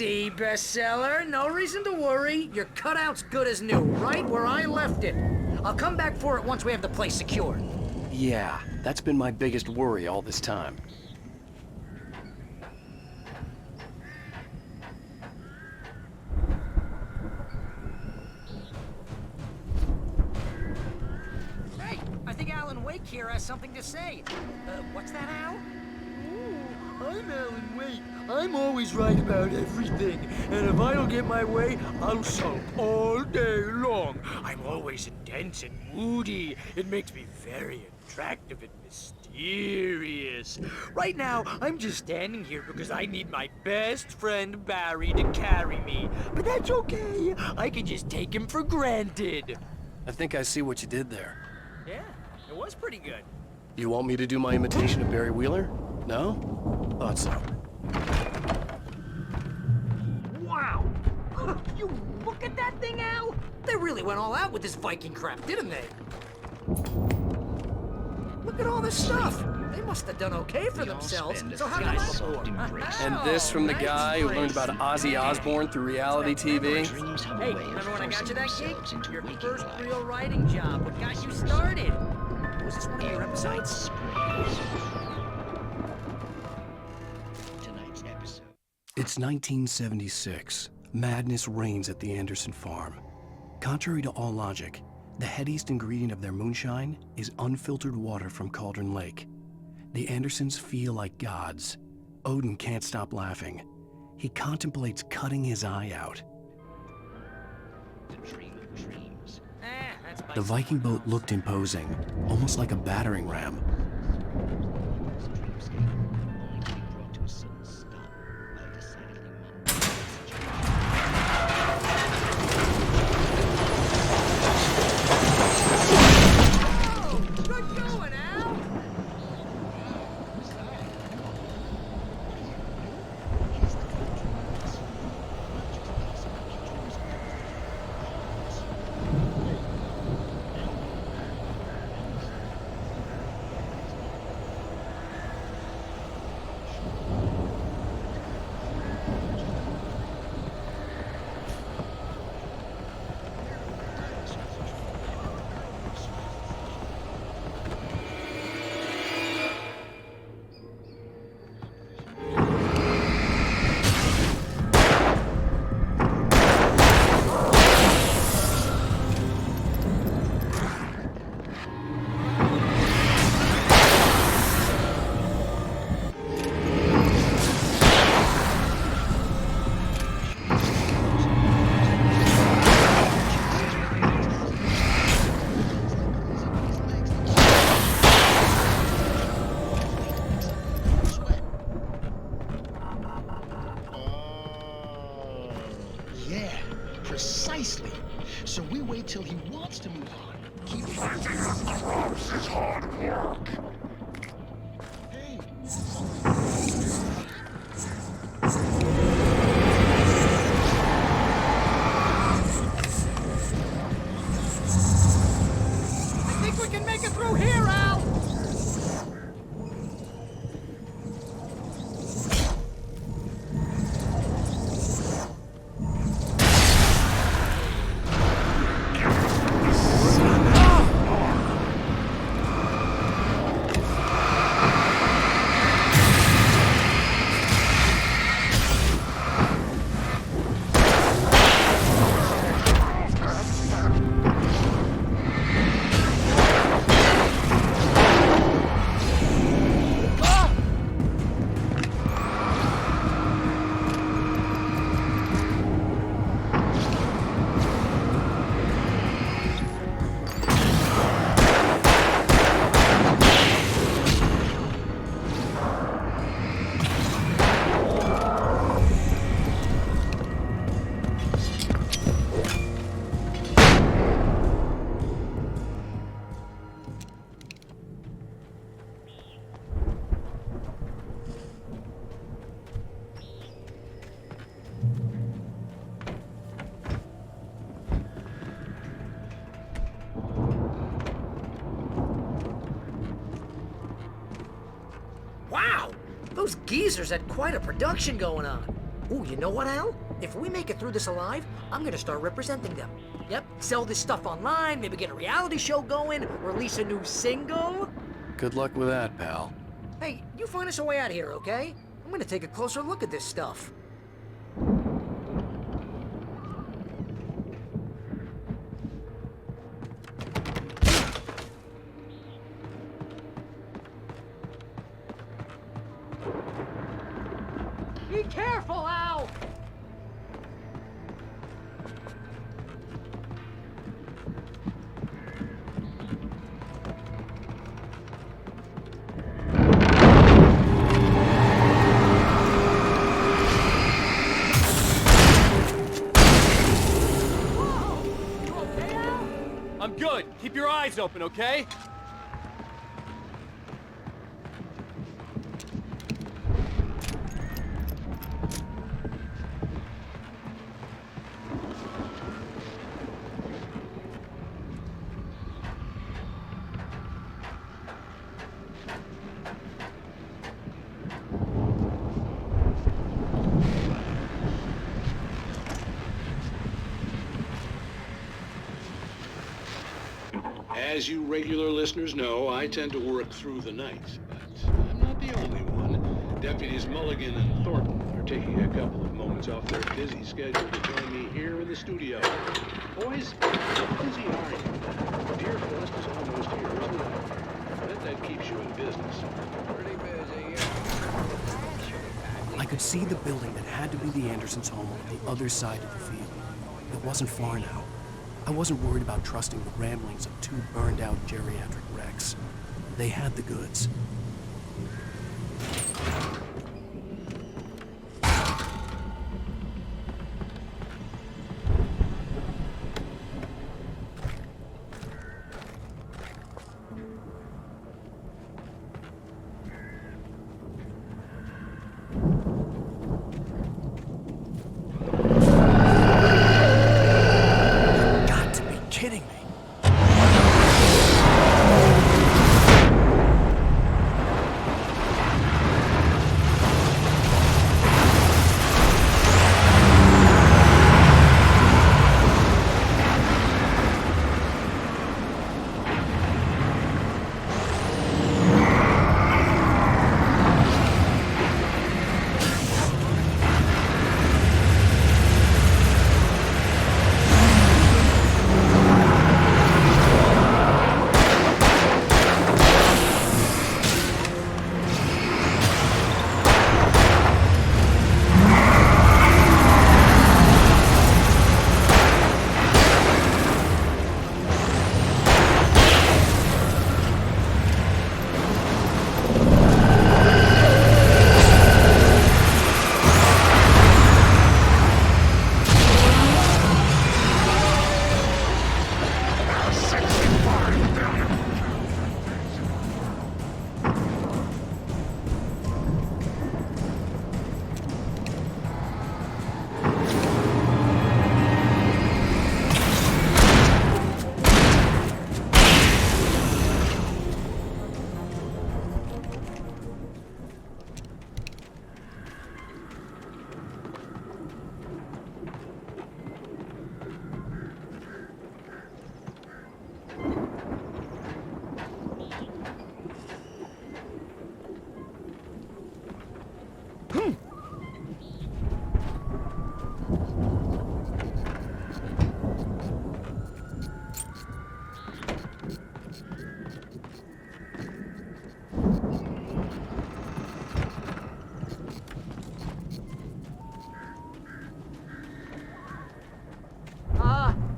[SPEAKER 7] See, bestseller, no reason to worry. Your cutout's good as new, right where I left it. I'll come back for it once we have the place secured.
[SPEAKER 1] Yeah, that's been my biggest worry all this time.
[SPEAKER 7] Hey, I think Alan Wake here has something to say. What's that, Al?
[SPEAKER 2] I'm Alan Wake. I'm always right about everything. And if I don't get my way, I'll sulk all day long. I'm always intense and moody. It makes me very attractive and mysterious. Right now, I'm just standing here because I need my best friend Barry to carry me. But that's okay. I can just take him for granted.
[SPEAKER 1] I think I see what you did there.
[SPEAKER 7] Yeah, it was pretty good.
[SPEAKER 1] You want me to do my imitation of Barry Wheeler? No? Thought so.
[SPEAKER 7] Wow! You look at that thing, Al! They really went all out with this Viking crap, didn't they? Look at all this stuff! They must have done okay for themselves, so how come I score?
[SPEAKER 1] And this from the guy who learned about Ozzy Osbourne through reality TV?
[SPEAKER 7] Hey, remember when I got you that gig? Your first real writing job, what got you started? Was this one of your episodes?
[SPEAKER 1] It's 1976. Madness reigns at the Anderson farm. Contrary to all logic, the headiest ingredient of their moonshine is unfiltered water from Cauldron Lake. The Andersons feel like gods. Odin can't stop laughing. He contemplates cutting his eye out. The Viking boat looked imposing, almost like a battering ram.
[SPEAKER 12] Precisely. So we wait till he wants to move on. Keep
[SPEAKER 13] Fighting up close is hard work.
[SPEAKER 2] I think we can make it through here, Al!
[SPEAKER 7] Wow! Those geezers had quite a production going on. Ooh, you know what, Al? If we make it through this alive, I'm gonna start representing them. Yep, sell this stuff online, maybe get a reality show going, release a new single.
[SPEAKER 1] Good luck with that, pal.
[SPEAKER 7] Hey, you find us a way out of here, okay? I'm gonna take a closer look at this stuff. Be careful, Al!
[SPEAKER 14] I'm good. Keep your eyes open, okay?
[SPEAKER 12] As you regular listeners know, I tend to work through the night, but I'm not the only one. Deputies Mulligan and Thornton are taking a couple of moments off their busy schedule to join me here in the studio. Boys, how busy are you? Deer Fest is almost here, isn't it? I bet that keeps you in business. Pretty busy, yeah.
[SPEAKER 1] I could see the building that had to be the Andersons' home on the other side of the field. It wasn't far now. I wasn't worried about trusting the ramblings of two burned-out geriatric wrecks. They had the goods. Kidding me.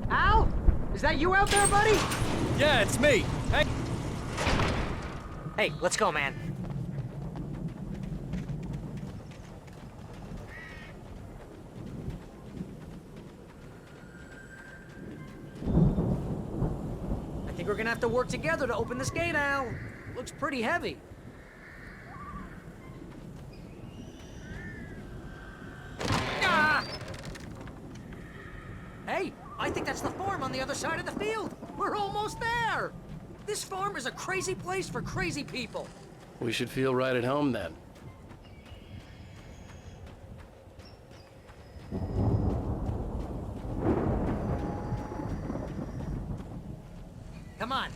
[SPEAKER 7] Al? Is that you out there, buddy?
[SPEAKER 14] Yeah, it's me. Hey.
[SPEAKER 7] Hey, let's go, man. I think we're gonna have to work together to open this gate, Al. Looks pretty heavy. Ah! Hey, I think that's the farm on the other side of the field. We're almost there. This farm is a crazy place for crazy people.
[SPEAKER 1] We should feel right at home then.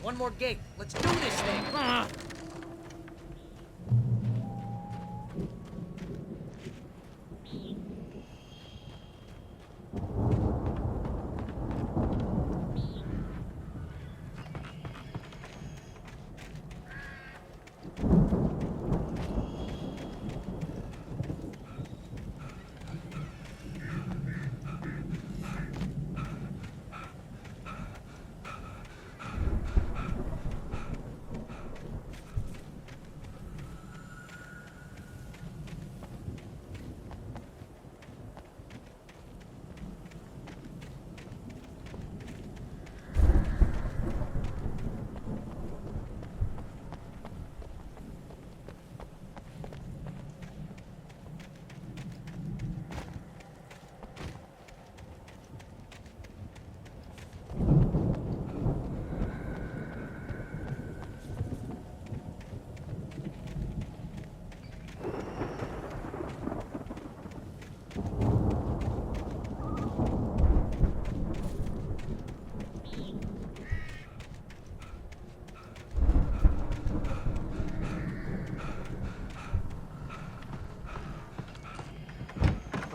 [SPEAKER 7] one more gig. Let's do this thing.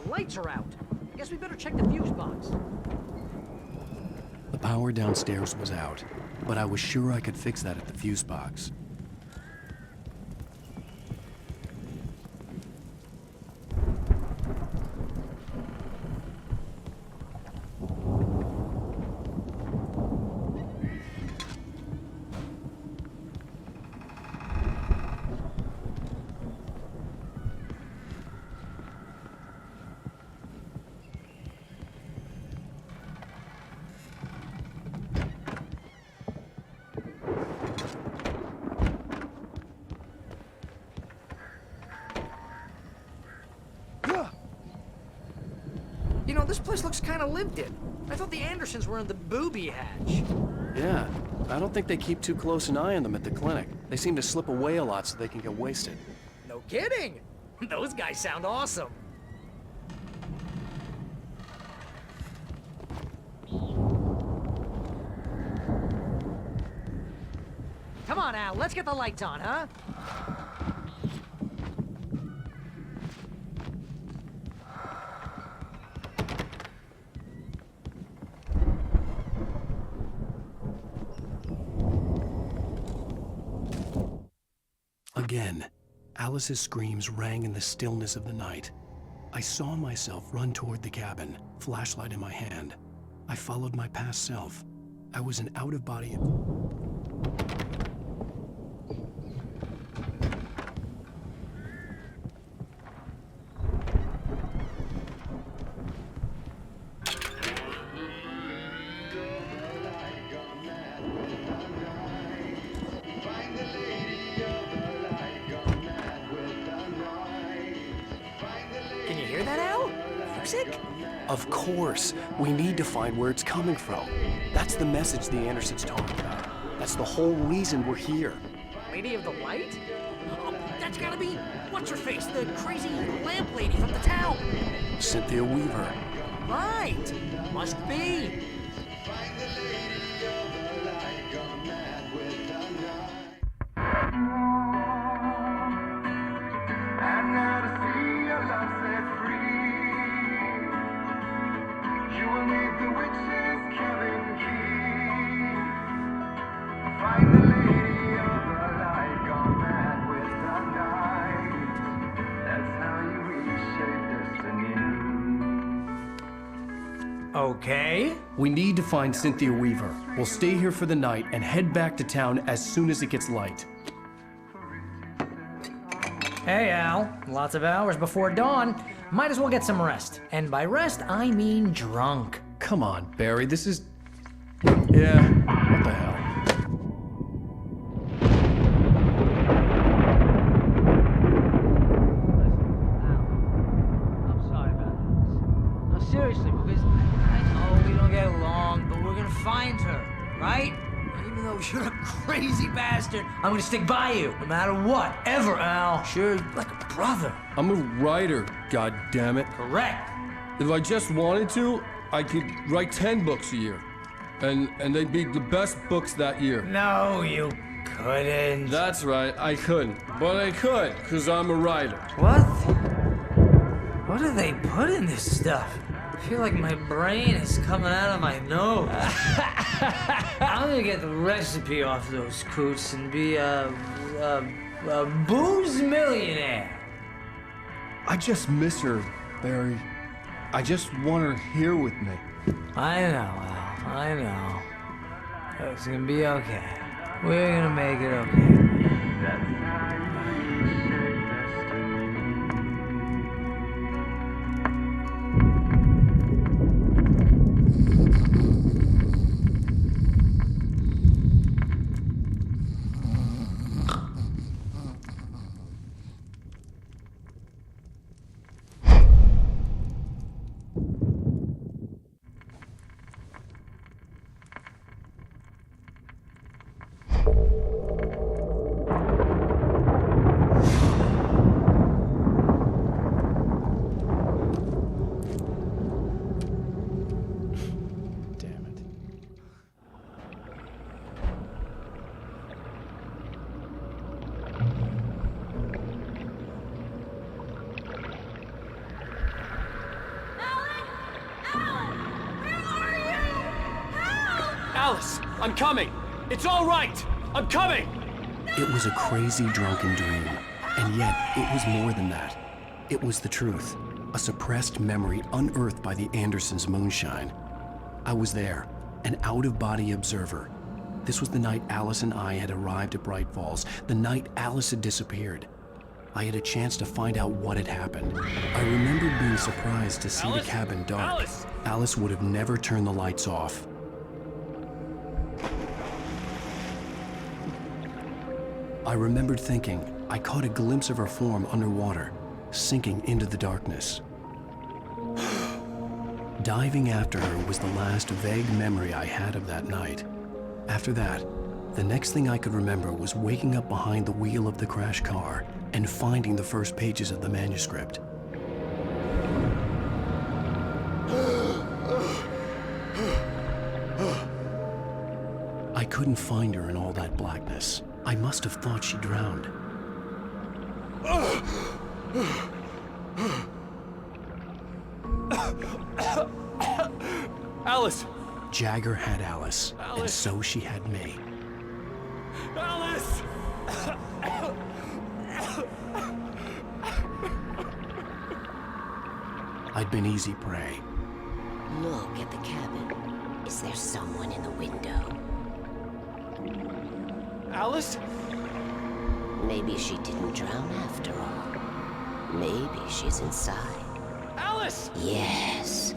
[SPEAKER 7] Lights are out. I guess we better check the fuse box.
[SPEAKER 1] The power downstairs was out, but I was sure I could fix that at the fuse box.
[SPEAKER 7] You know, this place looks kind of lived in. I thought the Andersons were in the booby hatch.
[SPEAKER 1] Yeah, I don't think they keep too close an eye on them at the clinic. They seem to slip away a lot so they can get wasted.
[SPEAKER 7] No kidding! Those guys sound awesome. Come on, Al, let's get the lights on, huh?
[SPEAKER 1] Again, Alice's screams rang in the stillness of the night. I saw myself run toward the cabin, flashlight in my hand. I followed my past self. I was an out-of-body...
[SPEAKER 7] Can you hear that, Al? Music?
[SPEAKER 1] Of course. We need to find where it's coming from. That's the message the Andersons talking about. That's the whole reason we're here.
[SPEAKER 7] Lady of the Light? Oh, that's gotta be... What's-her-face? The crazy lamp lady from the town.
[SPEAKER 1] Cynthia Weaver.
[SPEAKER 7] Right. Must be. Okay.
[SPEAKER 1] We need to find Cynthia Weaver. We'll stay here for the night and head back to town as soon as it gets light.
[SPEAKER 7] Hey, Al. Lots of hours before dawn. Might as well get some rest. And by rest, I mean drunk.
[SPEAKER 1] Come on, Barry, this is... Yeah, what the hell?
[SPEAKER 7] I'm sorry about this. No, seriously, because I know we don't get along, but we're gonna find her, right? And even though you're a crazy bastard, I'm gonna stick by you, no matter what, ever, Al. Sure, like a brother.
[SPEAKER 15] I'm a writer, goddammit.
[SPEAKER 7] Correct.
[SPEAKER 15] If I just wanted to, I could write 10 books a year. And they beat the best books that year.
[SPEAKER 2] No, you couldn't.
[SPEAKER 15] That's right, I couldn't. But I could, because I'm a writer.
[SPEAKER 2] What? What do they put in this stuff? I feel like my brain is coming out of my nose. I'm gonna get the recipe off those coots and be a booze millionaire.
[SPEAKER 15] I just miss her, Barry. I just want her here with me.
[SPEAKER 2] I know, Al. I know. It's gonna be okay. We're gonna make it okay.
[SPEAKER 14] Alice, I'm coming! It's all right! I'm coming!
[SPEAKER 1] It was a crazy, drunken dream. And yet, it was more than that. It was the truth. A suppressed memory unearthed by the Andersons' moonshine. I was there, an out-of-body observer. This was the night Alice and I had arrived at Bright Falls, the night Alice had disappeared. I had a chance to find out what had happened. I remembered being surprised to see the cabin dark. Alice would have never turned the lights off. I remembered thinking I caught a glimpse of her form underwater, sinking into the darkness. Diving after her was the last vague memory I had of that night. After that, the next thing I could remember was waking up behind the wheel of the crashed car and finding the first pages of the manuscript. I couldn't find her in all that blackness. I must have thought she drowned.
[SPEAKER 14] Alice!
[SPEAKER 1] Jagger had Alice, and so she had me.
[SPEAKER 14] Alice!
[SPEAKER 1] I'd been easy prey.
[SPEAKER 16] Look at the cabin. Is there someone in the window?
[SPEAKER 14] Alice?
[SPEAKER 16] Maybe she didn't drown after all. Maybe she's inside.
[SPEAKER 14] Alice!
[SPEAKER 16] Yes.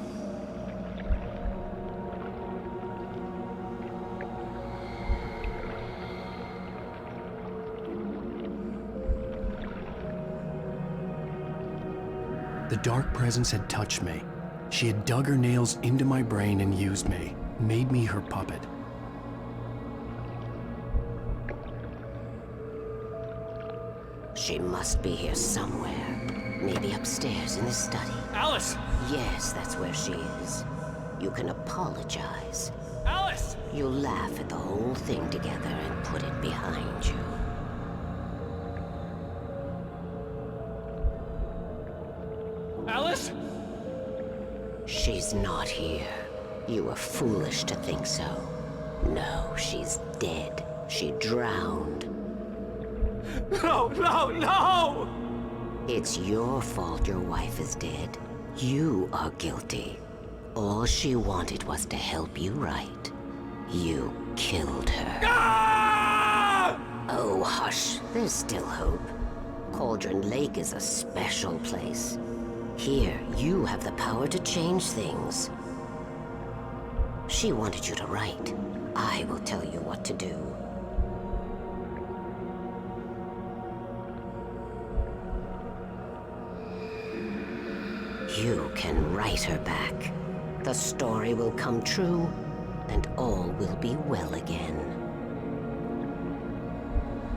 [SPEAKER 1] The dark presence had touched me. She had dug her nails into my brain and used me, made me her puppet.
[SPEAKER 16] She must be here somewhere. Maybe upstairs in the study.
[SPEAKER 14] Alice!
[SPEAKER 16] Yes, that's where she is. You can apologize.
[SPEAKER 14] Alice!
[SPEAKER 16] You'll laugh at the whole thing together and put it behind you.
[SPEAKER 14] Alice?
[SPEAKER 16] She's not here. You were foolish to think so. No, she's dead. She drowned.
[SPEAKER 14] No, no, no!
[SPEAKER 16] It's your fault your wife is dead. You are guilty. All she wanted was to help you right. You killed her.
[SPEAKER 14] Ah!
[SPEAKER 16] Oh, hush. There's still hope. Cauldron Lake is a special place. Here, you have the power to change things. She wanted you to write. I will tell you what to do. You can write her back. The story will come true, and all will be well again.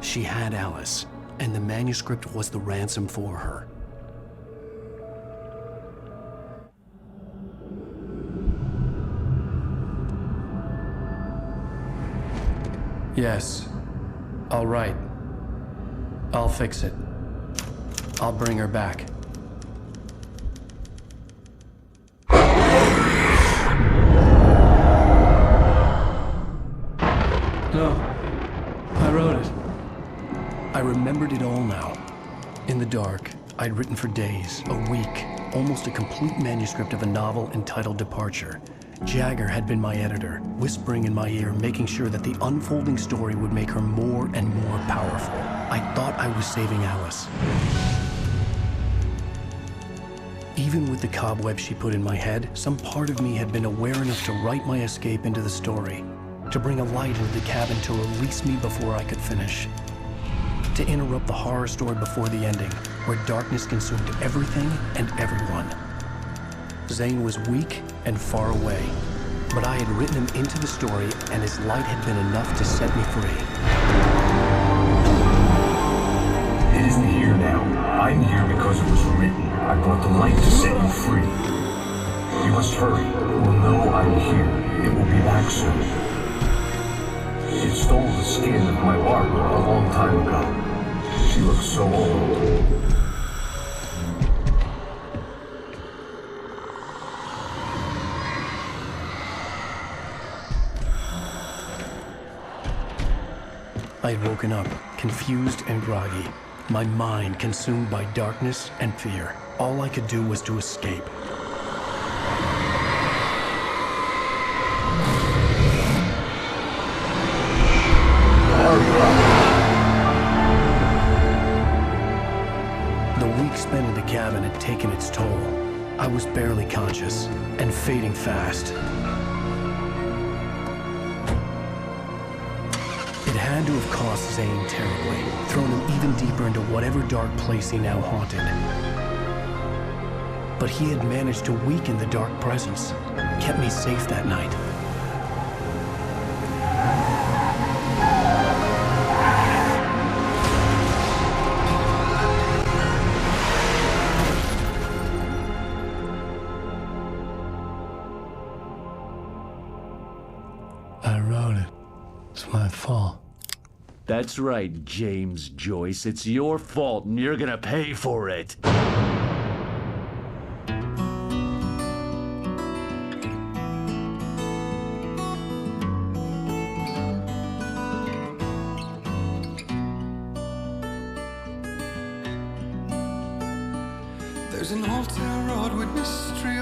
[SPEAKER 1] She had Alice, and the manuscript was the ransom for her. Yes. All right. I'll fix it. I'll bring her back. No. I wrote it. I remembered it all now. In the dark, I'd written for days, a week, almost a complete manuscript of a novel entitled Departure. Jagger had been my editor, whispering in my ear, making sure that the unfolding story would make her more and more powerful. I thought I was saving Alice. Even with the cobweb she put in my head, some part of me had been aware enough to write my escape into the story, to bring a light into the cabin to release me before I could finish, to interrupt the horror story before the ending, where darkness consumed everything and everyone. Zane was weak and far away, but I had written him into the story, and his light had been enough to set me free.
[SPEAKER 13] It isn't here now. I'm here because it was written. I brought the light to set you free. You must hurry. It will know I'm here. It will be back soon. It stole the skin of my Barbara a long time ago. She looks so old.
[SPEAKER 1] I had woken up, confused and groggy, my mind consumed by darkness and fear. All I could do was to escape. The week spent in the cabin had taken its toll. I was barely conscious and fading fast. It had to have cost Zane terribly, thrown him even deeper into whatever dark place he now haunted. But he had managed to weaken the dark presence, kept me safe that night. I wrote it. It's my fault.
[SPEAKER 17] That's right, James Joyce. It's your fault, and you're gonna pay for it.
[SPEAKER 18] There's an old town road with mystery